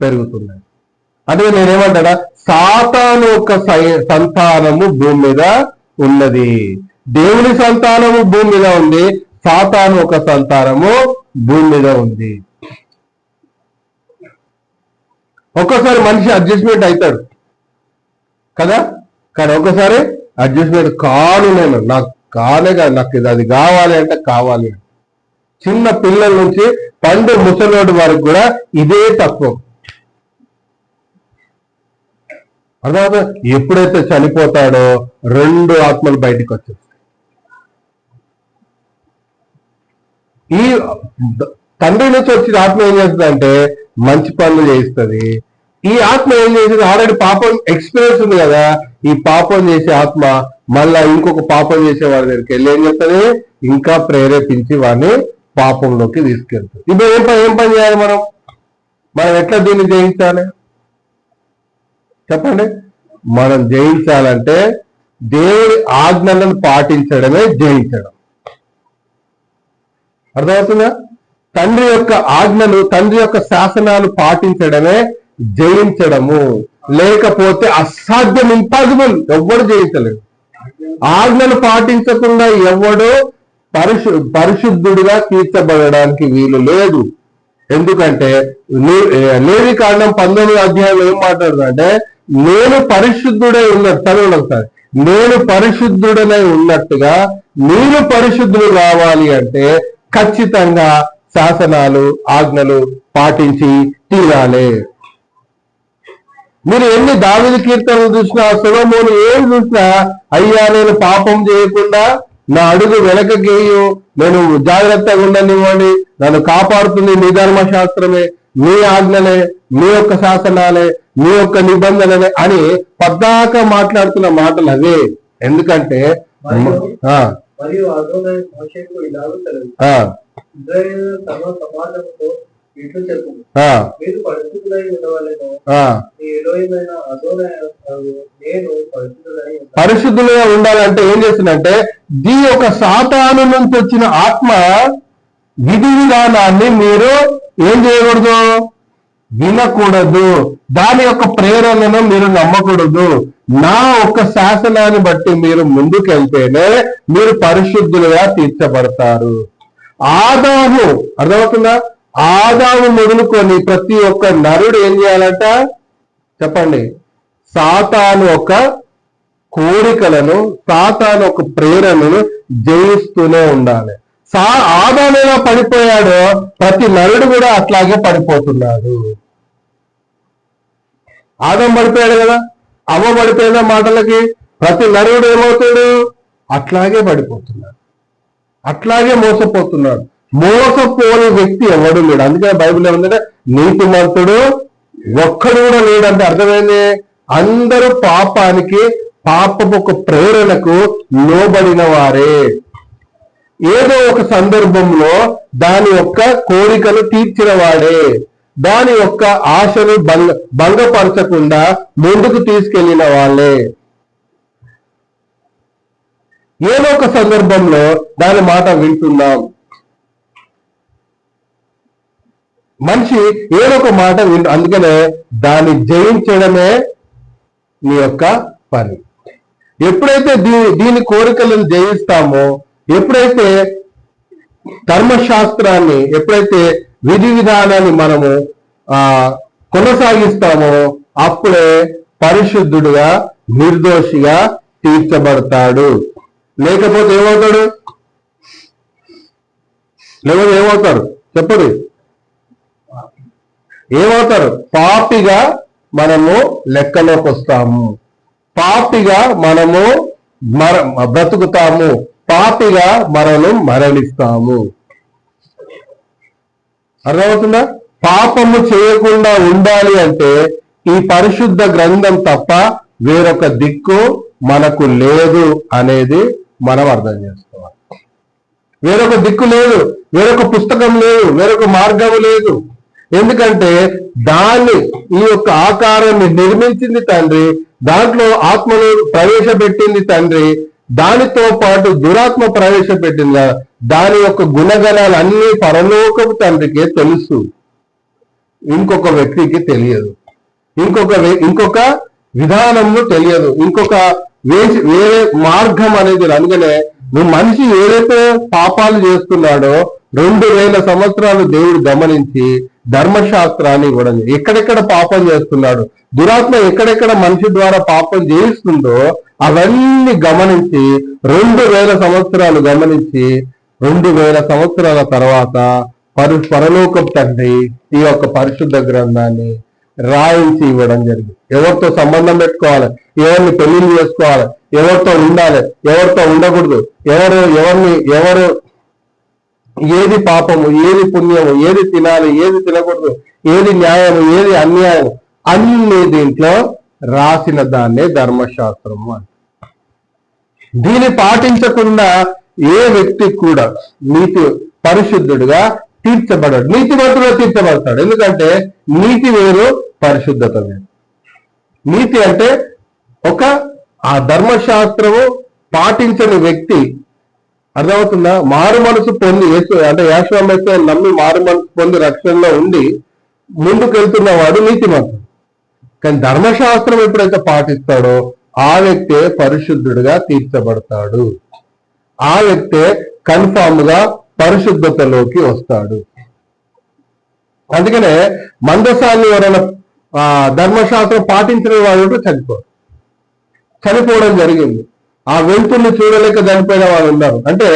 పెరుగుతున్నాయి. అంటే నేనేమంటాడా, సాతాను ఒక సంతానము భూమి మీద ఉన్నది, దేవుని సంతానము భూమి మీద ఉంది, సాతాను ఒక సంతానము భూమి మీద ఉంది. ఒక్కోసారి మనిషి అడ్జస్ట్మెంట్ అవుతాడు కదా, కానీ ఒక్కసారి అడ్జస్ట్మెంట్ కాను. నాకు అది కావాలి అంటే కావాలి. చిన్న పిల్లల నుంచి పండు ముసలోడి వరకు కూడా ఇదే తత్వం. అర్థమవుతా? ఎప్పుడైతే చనిపోతాడో 2 ఆత్మలు బయటికి వచ్చేస్తాయి. ఈ తండ్రి నుంచి వచ్చిన ఆత్మ ఏం చేస్తుందంటే మంచి పనులు చేస్తుంది. ఈ ఆత్మ ఏం చేసింది? ఆల్రెడీ పాపం ఎక్స్పీరియన్స్ ఉంది కదా. ఈ పాపం చేసే ఆత్మ మళ్ళా ఇంకొక పాపం చేసే వాడి దగ్గరికి వెళ్ళి ఏం చేస్తుంది? ఇంకా ప్రేరేపించి వాడిని పాపంలోకి తీసుకెళ్తుంది. ఇప్పుడు ఏం పని చేయాలి మనం ఎట్లా దీన్ని జయించాలి చెప్పండి? మనం జయించాలంటే దేవుడి ఆజ్ఞలను పాటించడమే జయించడం. అర్థమవుతుందా? తండ్రి యొక్క ఆజ్ఞలు, తండ్రి యొక్క శాసనాలు పాటించడమే జయించడము. లేకపోతే అసాధ్యం, ఇంపాసిబుల్. ఎవ్వడు జయించలేడు. ఆజ్ఞలు పాటించకుండా ఎవడు పరిశుద్ధుడిగా తీర్చబడడానికి వీలు లేదు. ఎందుకంటే లేవి కాండం 19వ అధ్యాయంలో ఏం మాట్లాడుతుందంటే, నేను పరిశుద్ధుడై ఉన్నట్టు, చదవండి ఒకసారి, నేను పరిశుద్ధుడనై ఉన్నట్టుగా మీరు పరిశుద్ధులు కావాలి అంటే ఖచ్చితంగా శాసనాలు ఆజ్ఞలు పాటించి తీరాలి. మీరు ఎన్ని దావీదు కీర్తనలు చూసినా, సొలొమోను ఏం చూసినా, అయ్యా నేను పాపం చేయకుండా నా అడుగు వెనకకేయు, నేను జాగ్రత్తగా ఉండనివ్వండి, నన్ను కాపాడుతుంది మీ ధర్మశాస్త్రమే, మీ ఆజ్ఞలే, మీ యొక్క శాసనాలే, మీ యొక్క నిబంధనలే అని పద్దాక మాట్లాడుతున్న మాటలు అవే. ఎందుకంటే పరిశుద్ధులుగా ఉండాలంటే ఏం చేసిందంటే, దీని యొక్క సాతాను నుంచి వచ్చిన ఆత్మ విధి విధానాన్ని మీరు ఏం చేయకూడదు? వినకూడదు. దాని యొక్క ప్రేరణను మీరు నమ్మకూడదు. నా ఒక్క శాసనాన్ని బట్టి మీరు ముందుకెళ్తేనే మీరు పరిశుద్ధులుగా తీర్చబడతారు. ఆదాము, అర్థమవుతుందా? ఆదాము మొదలుకొని ప్రతి ఒక్క నరుడు ఏం చేయాలంట చెప్పండి? సాతాను ఒక కోరికలను, సాతాను ఒక ప్రేరణను జయిస్తూనే ఉండాలి. ఆదాము ఎలా పడిపోయాడో ప్రతి నరుడు కూడా అట్లాగే పడిపోతున్నాడు. ఆదాము పడిపోయాడు కదా, అవ్వ పడిపోయిన మాటలకి ప్రతి నరుడు ఏమవుతాడు? అట్లాగే పడిపోతున్నాడు, అట్లాగే మోసపోతున్నాడు. మోసపోని వ్యక్తి ఎవడు లేడు. అందుకే బైబిల్ ఏమంటే నీతిమంతుడు ఒక్కడు కూడా లేడంటే అర్థమైంది. అందరూ పాపానికి, పాపపు ఒక ప్రేరణకు లోబడిన వారే. ఏదో ఒక సందర్భంలో దాని యొక్క కోరికను తీర్చిన వాడే, దాని యొక్క ఆశను భంగపరచకుండా ముందుకు తీసుకెళ్లిన వాళ్ళే. ఏదో ఒక సందర్భంలో దాని మాట వింటున్నాం. మనిషి ఏదో ఒక మాట అందుకనే దాన్ని జయించడమే నీ యొక్క పని. ఎప్పుడైతే దీని కోరికలను జయిస్తామో, ఎప్పుడైతే ధర్మశాస్త్రాన్ని, ఎప్పుడైతే విధి విధానాన్ని మనము కొనసాగిస్తామో అప్పుడే పరిశుద్ధుడుగా, నిర్దోషిగా తీర్చబడతాడు. లేకపోతే ఏమవుతాడు? లేకపోతే ఏమవుతారు చెప్పండి? ఏమవుతారు? పాపిగా మనము లెక్కలోకి వస్తాము, పాపిగా మనము బ్రతుకుతాము, పాపిగా మనం మరణిస్తాము. అర్థమవుతుందా? పాపము చేయకుండా ఉండాలి అంటే ఈ పరిశుద్ధ గ్రంథం తప్ప వేరొక దిక్కు మనకు లేదు అనేది మనం అర్థం చేసుకోవాలి. వేరొక దిక్కు లేదు, వేరొక పుస్తకం లేదు, వేరొక మార్గం లేదు. ఎందుకంటే ఈ యొక్క ఆకారాన్ని నిర్మించింది తండ్రి, దాంట్లో ఆత్మను ప్రవేశపెట్టింది తండ్రి, దానితో పాటు దురాత్మ ప్రవేశపెట్టింది కదా. దాని యొక్క గుణగణాలు అన్ని పరలోకపు తండ్రికే తెలుసు, ఇంకొక వ్యక్తికి తెలియదు, ఇంకొక విధానంలో తెలియదు, ఇంకొక వేరే మార్గం అనేది. అందుకనే నువ్వు మనిషి ఏదైతే పాపాలు చేస్తున్నాడో 2000 సంవత్సరాలు దేవుడు గమనించి ధర్మశాస్త్రాన్ని ఇవ్వడం. ఎక్కడెక్కడ పాపం చేస్తున్నాడు, దురాత్మ ఎక్కడెక్కడ మనిషి ద్వారా పాపం చేయిస్తుందో అవన్నీ గమనించి 2000 సంవత్సరాలు గమనించి 2000 సంవత్సరాల తర్వాత పరలోకపు తండ్రి ఈ యొక్క పరిశుద్ధ గ్రంథాన్ని రాయించి ఇవ్వడం జరిగింది. ఎవరితో సంబంధం పెట్టుకోవాలి, ఎవరిని పెళ్లిళ్ళు చేసుకోవాలి, ఎవరితో ఉండాలి, ఎవరితో ఉండకూడదు, ఎవరు ఏది పాపము, ఏది పుణ్యము, ఏది తినాలి, ఏది తినకూడదు, ఏది న్యాయము, ఏది అన్యాయం, అన్ని దీంట్లో రాసిన దాన్నే ధర్మశాస్త్రము అని. దీన్ని పాటించకుండా ఏ వ్యక్తి కూడా పరిశుద్ధుడుగా తీర్చబడడు, నీతిమంతుడుగా తీర్చబడతాడు. ఎందుకంటే నీతి వేరు, పరిశుద్ధత వేరు. నీతి అంటే ఆ ధర్మశాస్త్రము పాటించని వ్యక్తి, అర్థమవుతుందా? మారు మనసు పొంది అంటే యేసు నమ్మి మారు మనసు పొంది రక్షణలో ఉండి ముందుకెళ్తున్న వాడు నీతిమంతుడు. కానీ ధర్మశాస్త్రం ఎప్పుడైతే పాటిస్తాడో ఆ వ్యక్తే పరిశుద్ధుడిగా తీర్చబడతాడు, ఆ వ్యక్తే కన్ఫామ్ గా పరిశుద్ధతలోకి వస్తాడు. అందుకనే మందసాన్ని ఎవరైనా ధర్మశాస్త్రం పాటించిన వాళ్ళు చనిపోవడం జరిగింది. ఆ వెలుతుర్ని చూడలేక చనిపోయిన వాళ్ళు ఉన్నారు. అంటే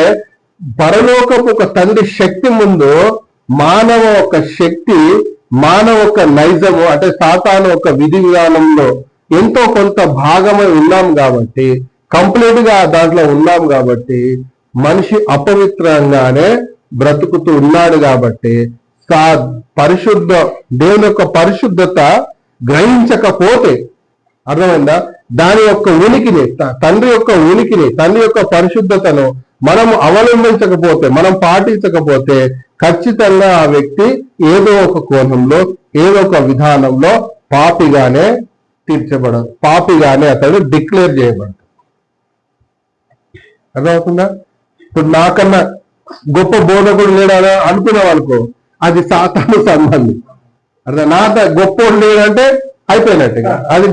పరలోకపు ఒక తండ్రి శక్తి ముందు మానవ ఒక శక్తి, మానవ ఒక నైజము అంటే సాతాను ఒక విధి విధానంలో ఎంతో కొంత భాగమై ఉన్నాం కాబట్టి, కంప్లీట్ గా దాంట్లో ఉన్నాం కాబట్టి, మనిషి అపవిత్రంగానే బ్రతుకుతూ ఉన్నాడు కాబట్టి పరిశుద్ధ దేవుని యొక్క పరిశుద్ధత గ్రహించకపోతే, అర్థమైందా? దాని యొక్క ఉనికిని, తండ్రి యొక్క ఉనికిని, తండ్రి యొక్క పరిశుద్ధతను మనం అవలంబించకపోతే, మనం పాటించకపోతే ఖచ్చితంగా ఆ వ్యక్తి ఏదో ఒక కోణంలో, ఏదో ఒక విధానంలో పాపిగానే పాపిగానే అతడు డిక్లేర్ చేయబడతాడు. అర్థమవుతుందా? ఇప్పుడు నాకన్నా గొప్ప బోధకుడు లేడా అనుకున్నాం అనుకో, అది సాతాను సంబంధం. అర్థం. గొప్పోడు లేదంటే అయిపోయినట్టుగా. అది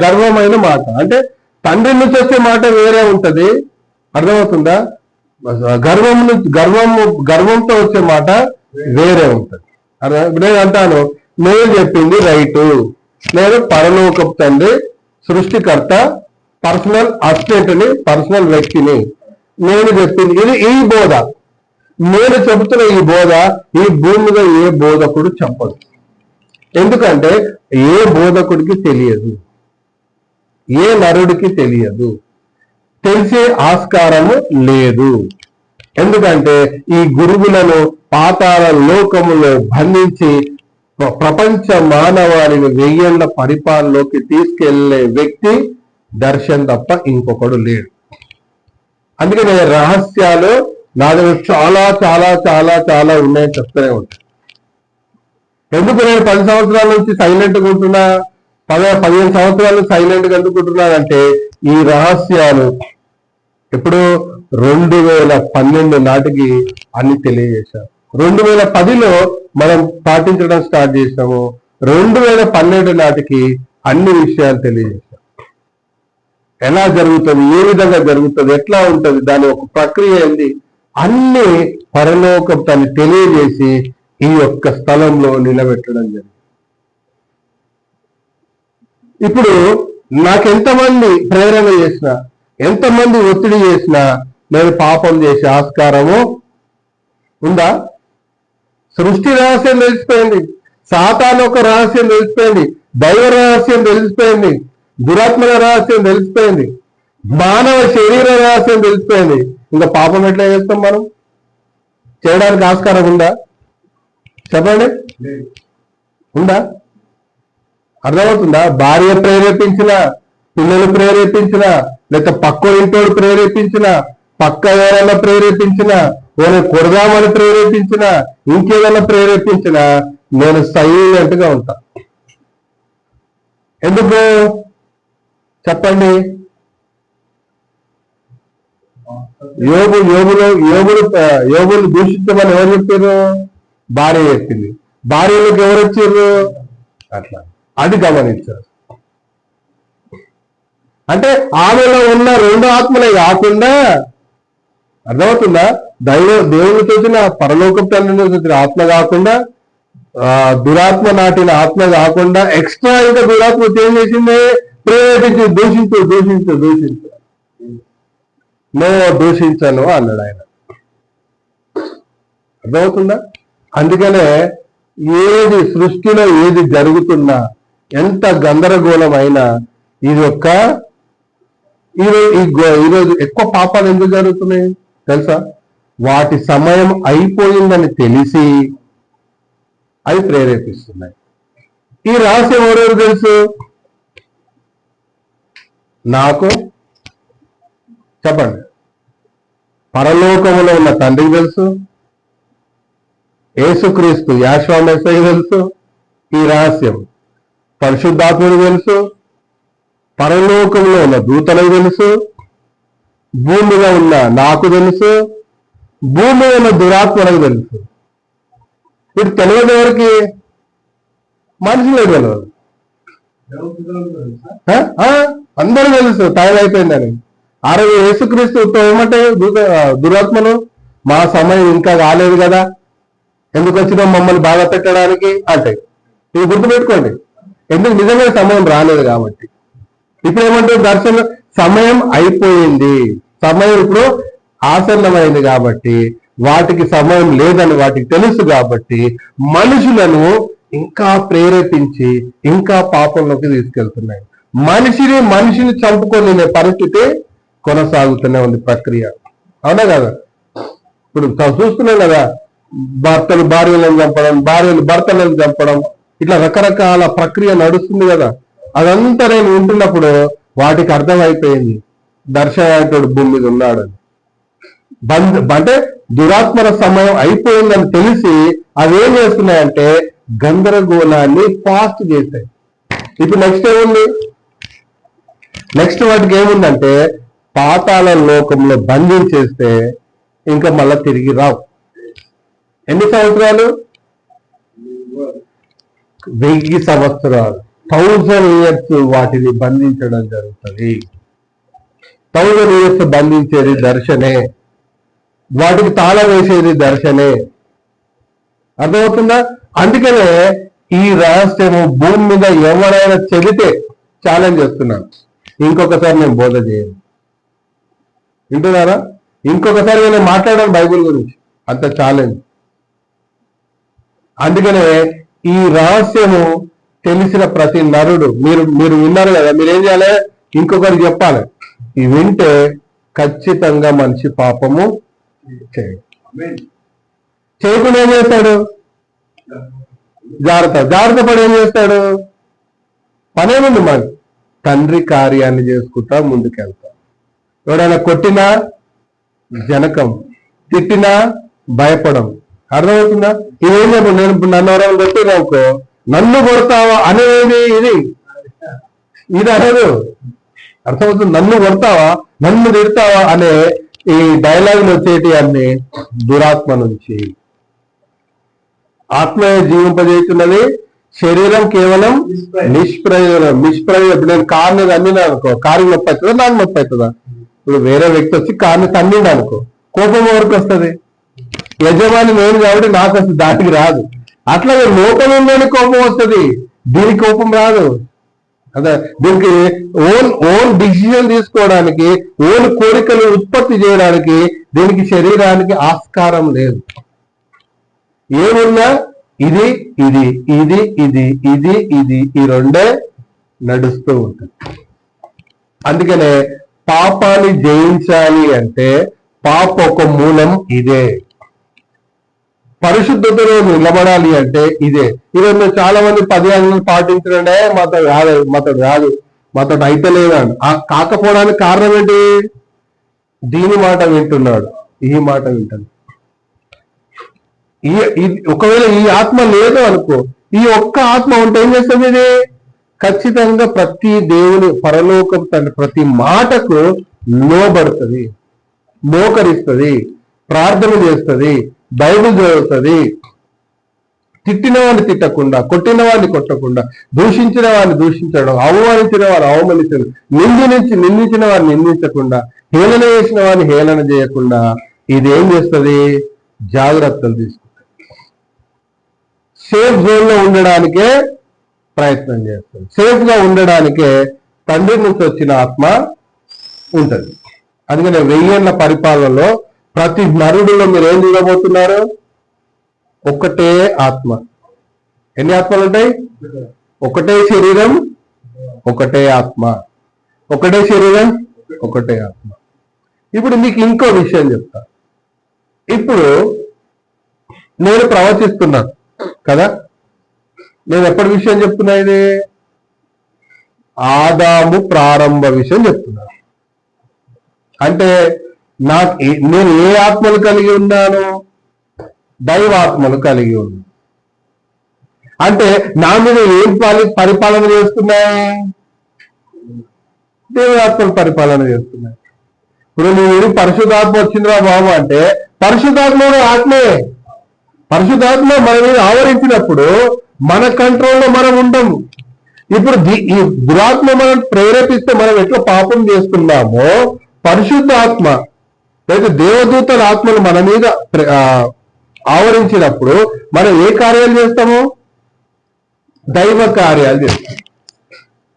గర్వమైన మాట. అంటే తండ్రి నుంచి వచ్చే మాట వేరే ఉంటది, అర్థమవుతుందా? గర్వంతో వచ్చే మాట వేరే ఉంటది. నేను అంటాను, నేను చెప్పింది రైటు, నేను పరలోకపు తండ్రి, సృష్టికర్త, పర్సనల్ అసిస్టెంట్ని, పర్సనల్ వ్యక్తిని, నేను చెప్పింది ఇది, ఈ బోధ, నేను చెబుతున్న ఈ బోధ ఈ భూమి మీద ఏ బోధకుడు చెప్పదు. ఎందుకంటే ఏ బోధకుడికి తెలియదు, ఏ నరుడికి తెలియదు, తెలిసే ఆస్కారము లేదు. ఎందుకంటే ఈ గురువులను పాతాళ లోకములో బంధించి ప్రపంచ మానవాళిని 1000 ఏళ్ల పరిపాలనలోకి తీసుకెళ్లే వ్యక్తి దర్శన్ తప్ప ఇంకొకడు లేడు. అందుకని రహస్యాలు నా దగ్గర చాలా చాలా చాలా చాలా ఉన్నాయని చెప్తూనే ఉంటాయి. ఎందుకు నేను 10 సంవత్సరాల నుంచి సైలెంట్గా ఉంటున్నా, 15 సంవత్సరాలు సైలెంట్గా ఎందుకుంటున్నానంటే ఈ రహస్యాలు ఇప్పుడు 2012 నాటికి అన్ని తెలియజేశారు. 2010లో మనం పాటించడం స్టార్ట్ చేసాము, 2012 నాటికి అన్ని విషయాలు తెలియజేశాం. ఎలా జరుగుతుంది, ఏ విధంగా జరుగుతుంది, ఎట్లా ఉంటుంది, దాని ఒక ప్రక్రియ ఏంది, అన్ని పరలోకం తను తెలియజేసి ఈ యొక్క స్థలంలో నిలబెట్టడం జరిగింది. ఇప్పుడు నాకెంతమంది ప్రేరణ చేసినా, ఎంతమంది ఒత్తిడి చేసినా నేను పాపం చేసే ఆస్కారము ఉందా? సృష్టి రహస్యం తెలిసిపోయింది, సాతాను ఒక రహస్యం తెలిసిపోయింది, దైవ రహస్యం తెలిసిపోయింది, దురాత్మల రహస్యం తెలిసిపోయింది, మానవ శరీర రహస్యం తెలిసిపోయింది. ఇంకా పాపం ఎట్లా చేస్తాం మనం? చేయడానికి ఆస్కారం ఉందా? చెప్పండి, ఉందా? అర్థమవుతుందా? భార్య ప్రేరేపించిన, పిల్లలు ప్రేరేపించిన, లేక పక్క ఇంటోడు ప్రేరేపించిన, పక్క ఎవరైనా ప్రేరేపించిన, నేను కొడదామని ప్రేరేపించిన, ఇంకేదైనా ప్రేరేపించిన, నేను సైలెంట్ గా ఉంటా. ఎందుకు చెప్పండి? యోగులు దూషించమని ఎవరు చెప్పారు? భార్య చెప్పింది. భార్యలకు ఎవరు వచ్చారు? అట్లా అది గమనించారు. అంటే ఆమెలో ఉన్న 2 ఆత్మలే కాకుండా, అర్థమవుతుందా? దేవునితో వచ్చిన పరలోక తండ్రిని వచ్చిన ఆత్మ కాకుండా, దురాత్మ నాటిన ఆత్మ కాకుండా ఎక్స్ట్రా ఇంకా దురాత్మ ఏం చేసింది? ప్రేరేపించి దూషించు నువ్వు దూషించను అన్నాడు ఆయన. అర్థమవుతుందా? అందుకనే ఏది సృష్టిలో ఏది జరుగుతున్నా, ఎంత గందరగోళం అయినా, ఈరోజు ఎక్కువ పాపాలు ఎందుకు జరుగుతున్నాయి తెలుసా? వాటి సమయం అయిపోయిందని తెలిసి అవి ప్రేరేపిస్తున్నాయి. ఈ రహస్యం ఎవరెవరు తెలుసు? నాకు చెప్పండి. పరలోకములో ఉన్న తండ్రికి తెలుసు, యేసుక్రీస్తు యాషవా మెస్సయ్య తెలుసు, ఈ రహస్యం పరిశుద్ధాత్ముడు తెలుసు, పరలోకంలో ఉన్న దూతలకు తెలుసు, భూమిలో ఉన్న నాకు తెలుసు, భూమిలో ఉన్న దురాత్మలకు తెలుసు. వీటి తెలియదు ఎవరికి? మనుషులే తెలియదు. అందరూ తెలుసు టైం అయిపోయిందని. ఆ రోజు యేసుక్రీస్తు ఏమంటే దురాత్మలు, మా సమయం ఇంకా కాలేదు కదా, ఎందుకు వచ్చినా మమ్మల్ని బాధ పెట్టడానికి అంటే. ఇది గుర్తుపెట్టుకోండి, ఎందుకు నిజమైన సమయం రాలేదు కాబట్టి. ఇప్పుడు ఏమంటే దర్శనం సమయం అయిపోయింది, సమయం ఇప్పుడు ఆసన్నమైంది కాబట్టి, వాటికి సమయం లేదని వాటికి తెలుసు కాబట్టి మనుషులను ఇంకా ప్రేరేపించి ఇంకా పాపంలోకి తీసుకెళ్తున్నాయి. మనిషిని చంపుకొని పరిస్థితి కొనసాగుతూనే ఉంది ప్రక్రియ. అవునా కదా? ఇప్పుడు చూస్తున్నాం కదా, భర్తలు భార్యలను చంపడం, భార్యలు భర్తలను చంపడం, ఇట్లా రకరకాల ప్రక్రియ నడుస్తుంది కదా. అదంతా నేను వింటున్నప్పుడు వాటికి అర్థమైపోయింది దర్శనాయుడు భూమి మీద ఉన్నాడని. అంటే దురాత్మల సమయం అయిపోయిందని తెలిసి అవేం చేస్తున్నాయంటే గందరగోళాన్ని ఫాస్ట్ చేస్తాయి. ఇప్పుడు నెక్స్ట్ ఏముంది? నెక్స్ట్ వాటికి ఏముందంటే పాతాళ లోకంలో బంధించేస్తే ఇంకా మళ్ళా తిరిగి రావు. ఎన్ని సంవత్సరాలు? 1000 సంవత్సరాలు. 1000 years వాటిని బంధించడం జరుగుతుంది. 1000 years బంధించేది దర్శనే, వాటికి తాళం వేసేది దర్శనే. అర్థమవుతుందా? అందుకనే ఈ రహస్యము భూమి మీద ఎవరైనా చెబితే ఛాలెంజ్ చేస్తున్నాను, ఇంకొకసారి నేను బోధ చేయను. వింటున్నారా? ఇంకొకసారి నేను మాట్లాడాను బైబిల్ గురించి, అంత ఛాలెంజ్. అందుకనే ఈ రహస్యము తెలిసిన ప్రతి నరుడు, మీరు విన్నారు కదా, మీరేం చేయాలి? ఇంకొకరికి చెప్పాలి. ఇవి వింటే ఖచ్చితంగా మనిషి పాపము చేయకుండా ఏం చేస్తాడు? జాగ్రత్త పడి ఏం చేస్తాడు? పనేముంది మరి, తండ్రి కార్యాన్ని చేసుకుంటా ముందుకెళ్తాం. ఎవడైనా కొట్టినా జనకం, తిట్టినా భయపడం. అర్థమవుతుందా? ఇదేం చెప్పు, నేను నన్ను ఎవరైనా కొట్టినాకో నన్ను కొడతావా అనేది ఇది అనదు. అర్థమవుతుంది? నన్ను కొడతావా, నన్ను తిడతావా అనే ఈ డైలాగులు వచ్చేటి అన్ని దురాత్మ నుంచి. ఆత్మ జీవింపజేస్తున్నది, శరీరం కేవలం నిష్ప్రయోజనం. నేను కార్ని తన్నినా అనుకో, కారు నొప్పి అవుతుందా, నాకు నొప్పి అవుతుందా? ఇప్పుడు వేరే వ్యక్తి వచ్చి కార్ని తన్నిండు అనుకో, కోపం ఎవరికి వస్తుంది? యజమాని నేను కాబట్టి నాకు వస్తుంది, దానికి రాదు. అట్లా లోపల ఉందని కోపం వస్తుంది, దీనికి కోపం రాదు. అదే దీనికి ఓన్ డిసిజన్ తీసుకోవడానికి, ఓన్ కోరికలు ఉత్పత్తి చేయడానికి దీనికి శరీరానికి ఆస్కారం లేదు. ఏమున్నా ఇది ఇది ఇది ఇది ఇది ఇది ఈ రెండే నడుస్తూ ఉంటుంది. అందుకనే పాపాన్ని జయించాలి అంటే పాప ఒక మూలం ఇదే. పరిశుద్ధతలో నిలబడాలి అంటే ఇదే. ఈరోజు చాలా మంది 10 ఆజ్ఞలు పాటించడంటే మాతో రాదు, మాతో అయితలేదని కాకపోవడానికి కారణం ఏంటి? దీని మాట వింటున్నాడు, ఈ మాట వింటాడు. ఒకవేళ ఈ ఆత్మ లేదు అనుకో, ఈ ఒక్క ఆత్మ ఉంటే ఏం చేస్తుంది? ఇది ఖచ్చితంగా ప్రతి దేవుని పరలోకం తండ్రి ప్రతి మాటకు లోబడుతుంది, మోకరిస్తుంది, ప్రార్థన చేస్తుంది, బైబిల్ చదువుతుంది. తిట్టిన వాడిని తిట్టకుండా, కొట్టిన వాడిని కొట్టకుండా, దూషించిన వాడిని దూషించడం, అవమానించిన వాడిని అవమానించడం, నిందించిన వాడిని నిందించకుండా, హేళన చేసిన వాడిని హేళన చేయకుండా ఇదేం చేస్తుంది? జాగ్రత్తలు తీసుకుంటుంది. సేఫ్ జోన్ లో ఉండడానికే ప్రయత్నం చేస్తుంది. సేఫ్ గా ఉండడానికే తండ్రి నుంచి వచ్చిన ఆత్మ ఉంటుంది. అందుకనే 1000 ఏళ్ల పరిపాలనలో ప్రతి నరుడిలో మీరు ఏం చూడబోతున్నారు? ఒక్కటే ఆత్మ. ఎన్ని ఆత్మలు ఉంటాయి? ఒకటే శరీరం, ఒకటే ఆత్మ. ఒకటే శరీరం, ఒకటే ఆత్మ. ఇప్పుడు మీకు ఇంకో విషయం చెప్తా. ఇప్పుడు నేను ప్రవచిస్తున్నాను కదా, నేను ఎప్పటి విషయం చెప్తున్నా? ఇది ఆదాము ప్రారంభ విషయం చెప్తున్నాను. అంటే నేను ఏ ఆత్మలు కలిగి ఉన్నాను? దైవాత్మలు కలిగి ఉన్నాను. అంటే నా మీద ఏం పరిపాలన చేస్తున్నాయి? దేవాత్మలు పరిపాలన చేస్తున్నాయి. ఇప్పుడు నువ్వు పరిశుద్ధాత్మ వచ్చిందిరా బాబు అంటే పరిశుద్ధాత్మ ఆత్మే. పరిశుద్ధాత్మ మన మీద ఆవరించినప్పుడు మన కంట్రోల్లో మనం ఉండము. ఇప్పుడు ఈ దురాత్మ మనం ప్రేరేపిస్తే మనం ఎట్లా పాపం చేస్తున్నామో, పరిశుద్ధాత్మ లేదా దేవదూతల ఆత్మలు మన మీద ఆవరించినప్పుడు మనం ఏ కార్యాలు చేస్తాము? దైవ కార్యాలు చేస్తాం,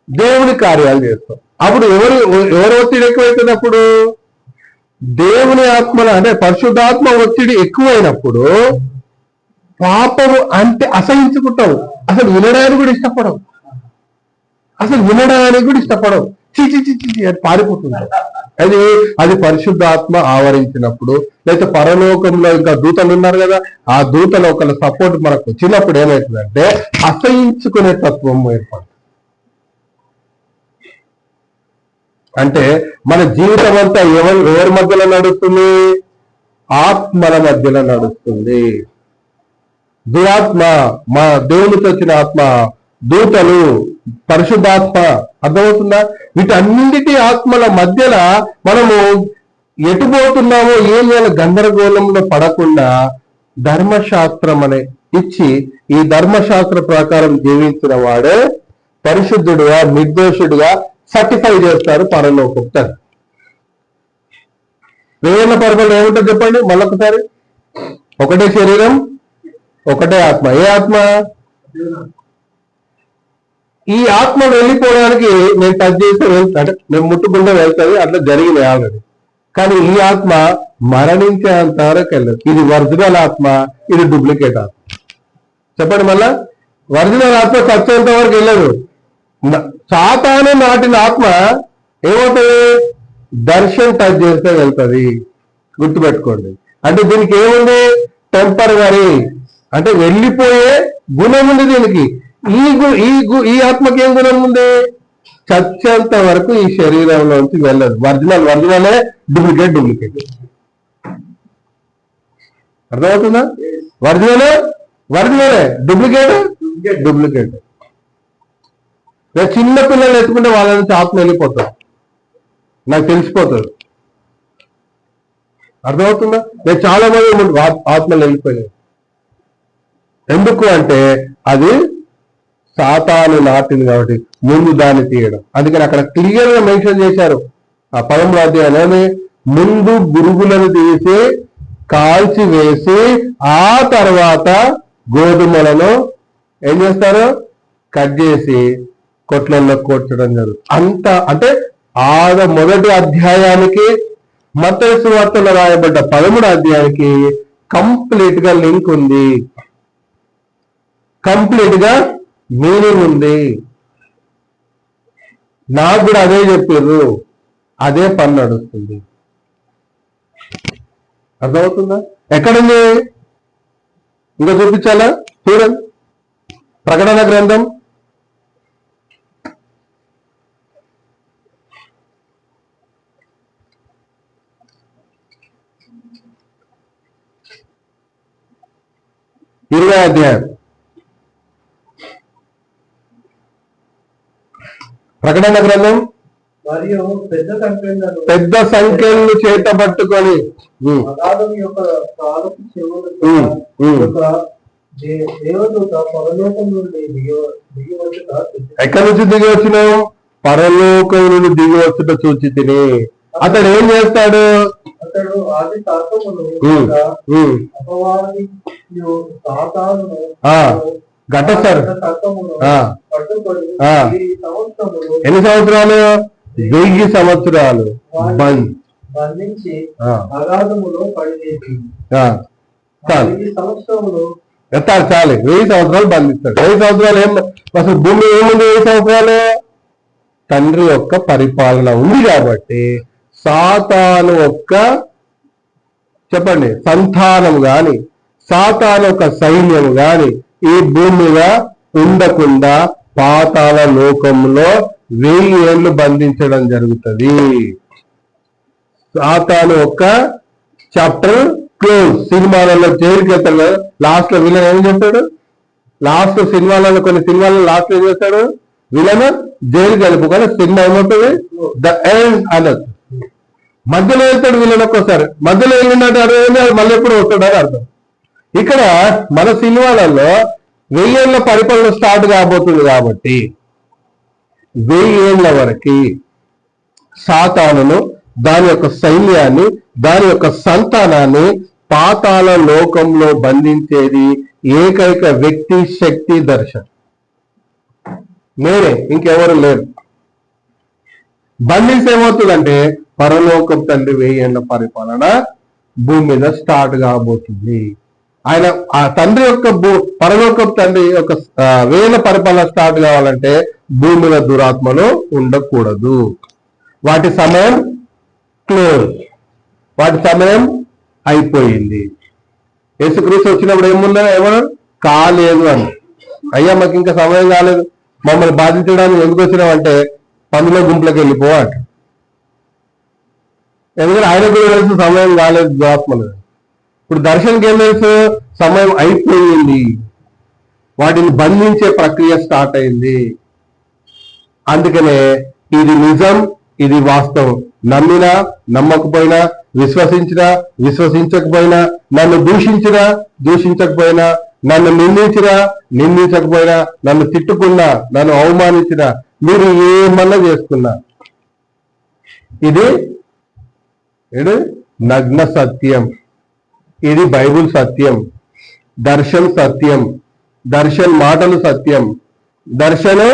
దేవుని కార్యాలు చేస్తాం. అప్పుడు ఎవరు ఒత్తిడి ఎక్కువైతున్నప్పుడు? దేవుని ఆత్మల అంటే పరిశుద్ధాత్మ ఒత్తిడి ఎక్కువైనప్పుడు పాపము అంటే అసహించుకుంటావు. అసలు వినడానికి కూడా ఇష్టపడవు, చిచి అది పారిపోతుంది. అది పరిశుద్ధాత్మ ఆవరించినప్పుడు, లేకపోతే పరలోకంలో ఇంకా దూతలు ఉన్నారు కదా, ఆ దూతలు ఒకళ్ళ సపోర్ట్ మనకు వచ్చినప్పుడు ఏమవుతుందంటే అసహించుకునే తత్వం ఏర్పడుతుంది. అంటే మన జీవితం అంతా ఎవరి మధ్యలో నడుస్తుంది? ఆత్మల మధ్యలో నడుస్తుంది. దురాత్మ, మా దేవునికి వచ్చిన ఆత్మ, దూతలు, పరిశుద్ధాత్మ. అర్థమవుతుందా? వీటన్నిటి ఆత్మల మధ్యలో మనము ఎటుపోతున్నామో ఏం చేయాలి గందరగోళంలో పడకుండా ధర్మశాస్త్రం అనే ఇచ్చి, ఈ ధర్మశాస్త్ర ప్రకారం జీవించిన వాడే పరిశుద్ధుడుగా నిర్దోషుడుగా సర్టిఫై చేస్తారు పరలోకపు తండ్రి. వేల పరిపాలన ఏముంటుంది చెప్పండి మళ్ళొకసారి. ఒకటే శరీరం, ఒకటే ఆత్మ. ఏ ఆత్మ? ఈ ఆత్మ వెళ్ళిపోవడానికి నేను టచ్ చేస్తే అంటే నేను ముట్టుకుంటే వెళ్తుంది, అట్లా జరిగింది ఆల్రెడీ. కానీ ఈ ఆత్మ మరణించేంత వరకు వెళ్ళదు. ఇది ఒరిజినల్ ఆత్మ, ఇది డూప్లికేట్ ఆత్మ. చెప్పండి మళ్ళా. ఒరిజినల్ ఆత్మ చచ్చేంత వరకు వెళ్ళదు. సాతాను నాటిన ఆత్మ ఏమవుతుంది? దర్శన్ టచ్ చేస్తే వెళ్తుంది. గుర్తుపెట్టుకోండి. అంటే దీనికి ఏముంది? టెంపరవరీ, అంటే వెళ్ళిపోయే గుణం ఉంది దీనికి. ఈ ఆత్మకి ఏం గుణం ఉంది? చచ్చేంత వరకు ఈ శరీరంలోంచి వెళ్ళదు. ఒరిజినలే, డూప్లికేట్. అర్థమవుతుందా? ఒరిజినలే, డూప్లికేట్. చిన్న పిల్లలు ఎత్తుకుంటే వాళ్ళ నుంచి ఆత్మ వెళ్ళిపోతారు, నాకు తెలిసిపోతుంది. అర్థమవుతుందా? నేను చాలా మంది ఆత్మలు వెళ్ళిపోయాయి. ఎందుకు అంటే అది సాతాను నాటింది కాబట్టి ముందు దాన్ని తీయడం. అందుకని అక్కడ క్లియర్ గా మెన్షన్ చేశారు ఆ 13వ అధ్యాయంలోనే, ముందు గురుగులను తీసి కాల్చి వేసి ఆ తర్వాత గోధుమలను ఏం చేస్తారు? కట్ చేసి కొట్లలో కూర్చడం జరుగుతుంది. అంటే మొదటి అధ్యాయానికి మత్తయి సువార్తలో రాయబడ్డ 13వ అధ్యాయానికి కంప్లీట్ గా లింక్ ఉంది, కంప్లీట్ గా మీనింగ్ ఉంది. నాకు కూడా అదే చెప్పారు, అదే పని నడుస్తుంది. అర్థమవుతుందా? ఎక్కడుంది? ఇంకా చూపించాలా? చూడండి, ప్రకటన గ్రంథం 20వ అధ్యాయం. ప్రకటన గ్రంథం. మరియు పెద్ద సంఖ్యలను చేత పట్టుకొని ఎక్కడి నుంచి దిగి వచ్చినావు? పరలోకం నుండి దిగి వచ్చుట చూచి తిని. అతడు ఏం చేస్తాడు? అతడు ఆది సార్ ఎన్ని సంవత్సరాలు? 1000 సంవత్సరాలు బంధించి అగాధములో పడివేసి చాలు 1000 సంవత్సరాలు బంధిస్తాడు. 1000 సంవత్సరాలు ఏం అసలు భూమి ఏముంది? 1000 సంవత్సరాలు తండ్రి యొక్క పరిపాలన ఉంది కాబట్టి సాతాను యొక్క చెప్పండి సంతానం గాని సాతాను యొక్క సైన్యం గాని ఈ భూమిగా ఉండకుండా పాతాళ లోకంలో 1000 ఏళ్ళు బంధించడం జరుగుతుంది. సాతాను యొక్క చాప్టర్ క్లోజ్. సినిమాలలో జైలుకి వెళ్తాడు, లాస్ట్ లో విలన్ ఏం చేస్తాడు? లాస్ట్ సినిమాలలో కొన్ని సినిమాలలో లాస్ట్ ఏం చేస్తాడు? విలన్ జైలుకి వెళ్ళిపోకుండా సినిమా ఏమవుతుంది? ద ఎండ్ అనొచ్చు. మధ్యలో వెళ్తాడు విలన్ ఒక్కోసారి, మధ్యలో వెళ్ళినట్టు అర్థమైంది, మళ్ళీ ఎప్పుడు వస్తాడని అర్థం. ఇక్కడ మన సినిమాలలో 1000 ఏళ్ల పరిపాలన స్టార్ట్ కాబోతుంది కాబట్టి 1000 ఏళ్ల వరకు సాతానును, దాని యొక్క సైన్యాన్ని, దాని యొక్క సంతానాన్ని పాతాళ లోకంలో బంధించేది ఏకైక వ్యక్తి, శక్తి, దర్శనం నేనే, ఇంకెవరు లేరు. బంధించి ఏమవుతుందంటే పరలోకం తండ్రి 1000 ఏళ్ల పరిపాలన భూమి మీద స్టార్ట్ కాబోతుంది. ఆయన ఆ తండ్రి యొక్క పరలోకం తండ్రి యొక్క 1000 ఏళ్ల పరిపాలన స్టార్ట్ కావాలంటే భూమి మీద దురాత్మలు ఉండకూడదు. వాటి సమయం క్లోజ్, వాటి సమయం అయిపోయింది. యేసుక్రీస్తు వచ్చినప్పుడు ఏమన్నా కాలేదు అని, అయ్యా మాకు ఇంకా సమయం కాలేదు, మమ్మల్ని బాధించడానికి ఎందుకు వచ్చినామంటే పందుల గుంపులకు వెళ్ళిపోవాట. ఎందుకంటే ఆయన కూడా తెలుసు సమయం కాలేదు దురాత్మలు. ఇప్పుడు దర్శనకి ఏం తెలుసు? సమయం అయిపోయింది, వాటిని బంధించే ప్రక్రియ స్టార్ట్ అయింది. అందుకనే ఇది నిజం, ఇది వాస్తవం. నమ్మినా నమ్మకపోయినా, విశ్వసించినా విశ్వసించకపోయినా, నన్ను దూషించినా దూషించకపోయినా, నన్ను నిందించకపోయినా, నన్ను తిట్టుకున్నా, నన్ను అవమానించినా, మీరు ఏమన్నా చేసుకున్నా, ఇది నగ్న సత్యం. ఇది బైబుల్ సత్యం. దర్శన్ సత్యం. దర్శన్ మాటలు సత్యం. దర్శను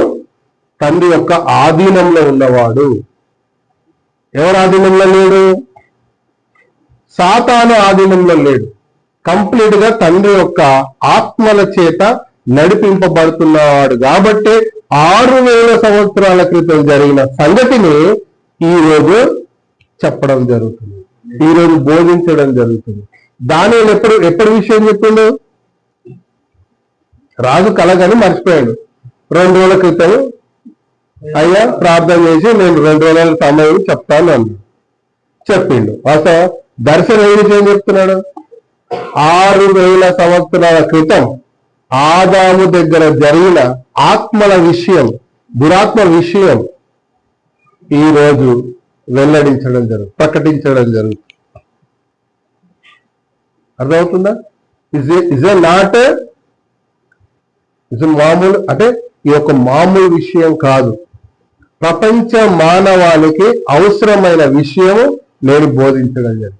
తండ్రి యొక్క ఆధీనంలో ఉన్నవాడు. ఎవరు ఆధీనంలో లేడు? సాతాను ఆధీనంలో లేడు. కంప్లీట్ గా తండ్రి యొక్క ఆత్మల చేత నడిపింపబడుతున్నవాడు. కాబట్టి 6000 సంవత్సరాల క్రితం జరిగిన సంగతిని ఈ రోజు చెప్పడం జరుగుతుంది, ఈ రోజు బోధించడం జరుగుతుంది. దానిలో ఎప్పుడు విషయం చెప్పిండు? రాజు కలగని మర్చిపోయాడు. 2 రోజుల క్రితం అయ్యా ప్రార్థన చేసి నేను 2 రోజుల సమయం చెప్తాను అన్నాడు. చెప్పిండు. అసలు దర్శనం ఏ విషయం చెప్తున్నాడు? 6000 సంవత్సరాల క్రితం ఆదాము దగ్గర జరిగిన ఆత్మల విషయం, దురాత్మ విషయం ఈ రోజు వెల్లడించడం జరుగుతుంది, ప్రకటించడం జరుగుతుంది. అర్థమవుతుందా? ఇజ్ ఏ నాట్ మామూలు, అంటే ఈ యొక్క మామూలు విషయం కాదు. ప్రపంచ మానవాళికి అవసరమైన విషయము నేను బోధించడం జరిగింది.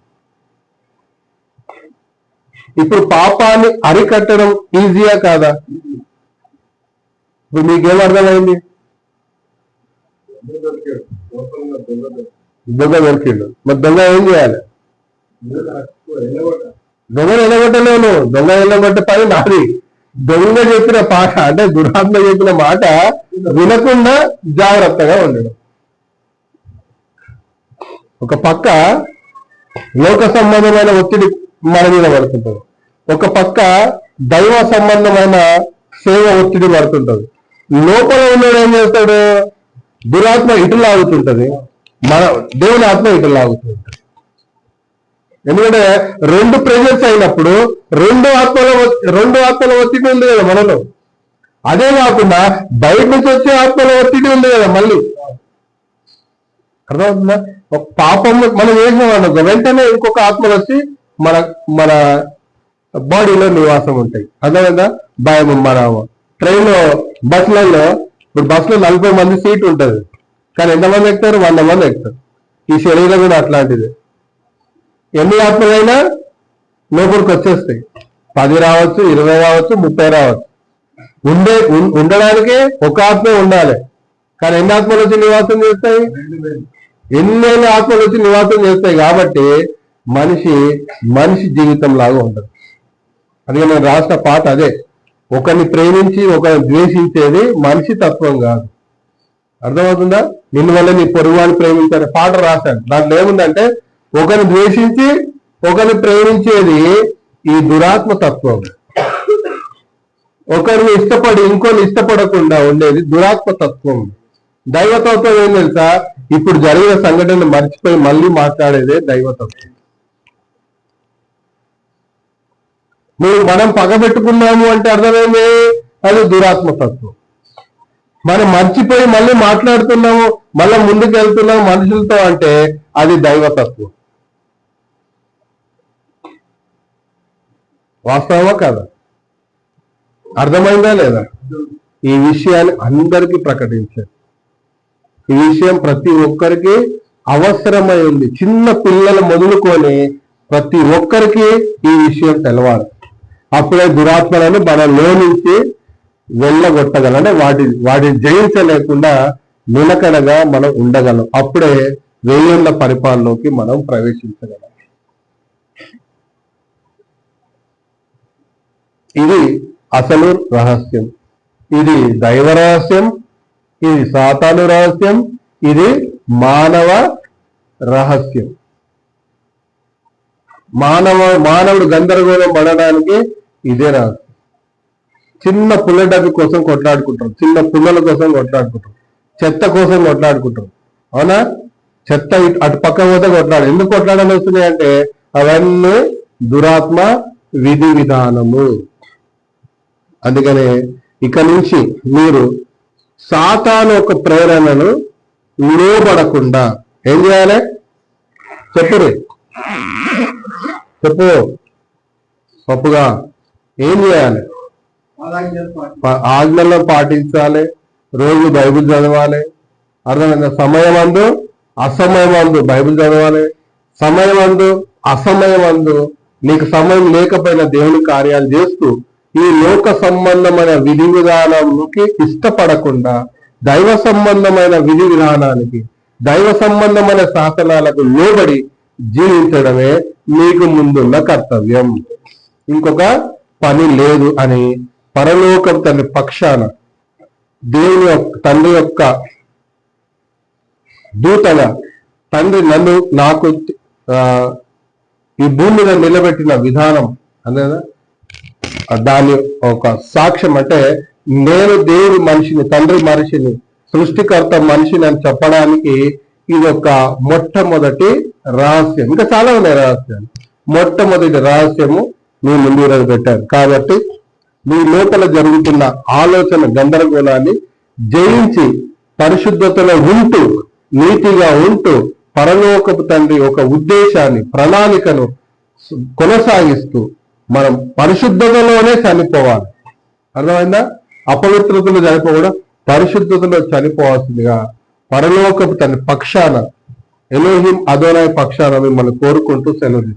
ఇప్పుడు పాపాన్ని అరికట్టడం ఈజీయా కాదా? ఇప్పుడు మీకేం అర్థమైంది? దొంగ దొరికిండు. మరి దొంగ ఏం చేయాలి? దొంగను ఎల్లగొట్టలేను. దొంగ ఎల్లగొట్టే పని నాది. దొంగ చెప్పిన పాట, అంటే దురాత్మ చెప్పిన మాట వినకుండా జాగ్రత్తగా ఉండడం. ఒక పక్క లోక సంబంధమైన ఒత్తిడి మన మీద పడుతుంటది, ఒక పక్క దైవ సంబంధమైన సేవ ఒత్తిడి పడుతుంటది. లోపల ఉన్నాడు ఏం చేస్తాడు? దురాత్మ ఇటు లాగుతుంటది, మన దేవుని ఆత్మ ఇటు లాగుతుంటది. ఎందుకంటే 2 ప్రెజర్స్ అయినప్పుడు 2 ఆత్మల ఒత్తిడి ఉంది కదా మనలో. అదే కాకుండా బయట నుంచి వచ్చే ఆత్మల ఒత్తిడి ఉంది కదా మళ్ళీ. అర్థమవుతుందా? ఒక పాపం మనం చేసినాం వెంటనే ఇంకొక ఆత్మలు వచ్చి మన మన బాడీలో నివాసం ఉంటాయి. అర్థమైందా? భయం. మన ట్రైన్లో, బస్సులలో, ఇప్పుడు బస్సులో 40 మంది సీట్ ఉంటుంది, కానీ ఎంతమంది ఎక్కుతారు? 100 మంది ఎక్కుతారు. ఈ శరీరం కూడా అట్లాంటిది. ఎన్ని ఆత్మలైనా లోపలికి వచ్చేస్తాయి. 10 రావచ్చు, 20 రావచ్చు, 30 రావచ్చు. ఉండడానికి ఒక ఆత్మ ఉండాలి, కానీ ఎన్ని ఆత్మలు వచ్చి నివాసం చేస్తాయి? ఎన్ని ఆత్మలు వచ్చి నివాసం చేస్తాయి. కాబట్టి మనిషి జీవితం లాగా ఉంటుంది. అందుకే నేను రాసిన పాట అదే, ఒకరిని ప్రేమించి ఒకరిని ద్వేషించేది మనిషి తత్వం కాదు. అర్థమవుతుందా? నిన్ను వల్ల నీ పొరుగువాడిని ప్రేమించాలి పాట రాశాను. దాంట్లో ఏముందంటే, ఒకరిని ద్వేషించి ఒకరిని ప్రేమించేది ఈ దురాత్మ తత్వం. ఒకరిని ఇష్టపడి ఇంకొన్ని ఇష్టపడకుండా ఉండేది దురాత్మ తత్వం. దైవతత్వం ఏం తెలుసా? ఇప్పుడు జరిగిన సంఘటనను మర్చిపోయి మళ్ళీ మాట్లాడేదే దైవతత్వం. మనం పగబెట్టుకున్నాము అంటే అర్థమైంది, అది దురాత్మతత్వం. మనం మర్చిపోయి మళ్ళీ మాట్లాడుతున్నాము, మళ్ళీ ముందుకు వెళ్తున్నాము మనుషులతో అంటే అది దైవతత్వం. వాస్తవమా కాదా? అర్థమైందా లేదా? ఈ విషయాన్ని అందరికీ ప్రకటించారు. ఈ విషయం ప్రతి ఒక్కరికి అవసరమై ఉంది. చిన్న పిల్లలు మొదలుకొని ప్రతి ఒక్కరికి ఈ విషయం తెలవాలి. అప్పుడే దురాత్మలను మనలో నుంచి వెళ్ళగొట్టగలం, అంటే వాటిని జయించలేకుండా నిలకడగా మనం ఉండగలం. అప్పుడే 1000 ఏళ్ల పరిపాలనలోకి మనం ప్రవేశించగలం. ఇది అసలు రహస్యం. ఇది దైవ రహస్యం, ఇది సాతాను రహస్యం, ఇది మానవ రహస్యం. మానవుడు గందరగోళం పడడానికి ఇదే రహస్యం. చిన్న పుల్ల డబ్బి కోసం కొట్లాడుకుంటారు, చిన్న పుల్లల కోసం కొట్లాడుకుంటారు, చెత్త కోసం కొట్లాడుకుంటారు. అవునా? చెత్త అటు పక్క పోతే కొట్లాడు. ఎందుకు కొట్లాడాలి వస్తున్నాయి అంటే అవన్నీ దురాత్మ విధి విధానము. అందుకనే ఇక నుంచి మీరు సాతాను ఒక ప్రేరణను లోబడకుండా ఏం చేయాలి? చెప్పు పప్పుగా ఏం చేయాలి? అలాగే పాటి ఆజ్ఞలను పాటించాలి, రోజు బైబిల్ చదవాలి. అర్థమైందా? సమయమందు అసమయమందు బైబిల్ చదవాలి. సమయమందు అసమయమందు నీకు సమయం లేకపోయినా దేవుని కార్యాలు చేస్తూ ఈ లోక సంబంధమైన విధి విధానానికి ఇష్టపడకుండా దైవ సంబంధమైన విధి విధానానికి, దైవ సంబంధమైన శాసనాలకు లోబడి జీవించడమే నీకు ముందున్న కర్తవ్యం. ఇంకొక పని లేదు అని పరలోకం తండ్రి పక్షాన దేవుని తండ్రి యొక్క దూతగా తండ్రి నన్ను నాకు ఈ భూమి మీద నిలబెట్టిన విధానం అనేది దాని ఒక సాక్ష్యం. అంటే నేను దేవుడి మనిషిని, తండ్రి మనిషిని, సృష్టికర్త మనిషిని అని చెప్పడానికి ఇది ఒక మొట్టమొదటి రహస్యం. ఇంకా చాలా ఉన్నాయి రహస్యాలు. మొట్టమొదటి రహస్యము మీ ముందు ఈరోజు పెట్టారు. కాబట్టి మీ లోపల జరుగుతున్న ఆలోచన గందరగోళాన్ని జయించి పరిశుద్ధతలో ఉంటూ, నీతిగా ఉంటూ, పరలోకపు తండ్రి ఒక ఉద్దేశాన్ని, ప్రణాళికను కొనసాగిస్తూ మనం పరిశుద్ధతలోనే చనిపోవాలి. అర్థమైందా? అపవిత్రతలో చనిపోకూడదు, పరిశుద్ధతలో చనిపోవాల్సిందిగా పరలోకపు తండ్రి పక్షాన, ఎలోహిం అదోనాయ్ పక్షాన మిమ్మల్ని కోరుకుంటూ సెలవు.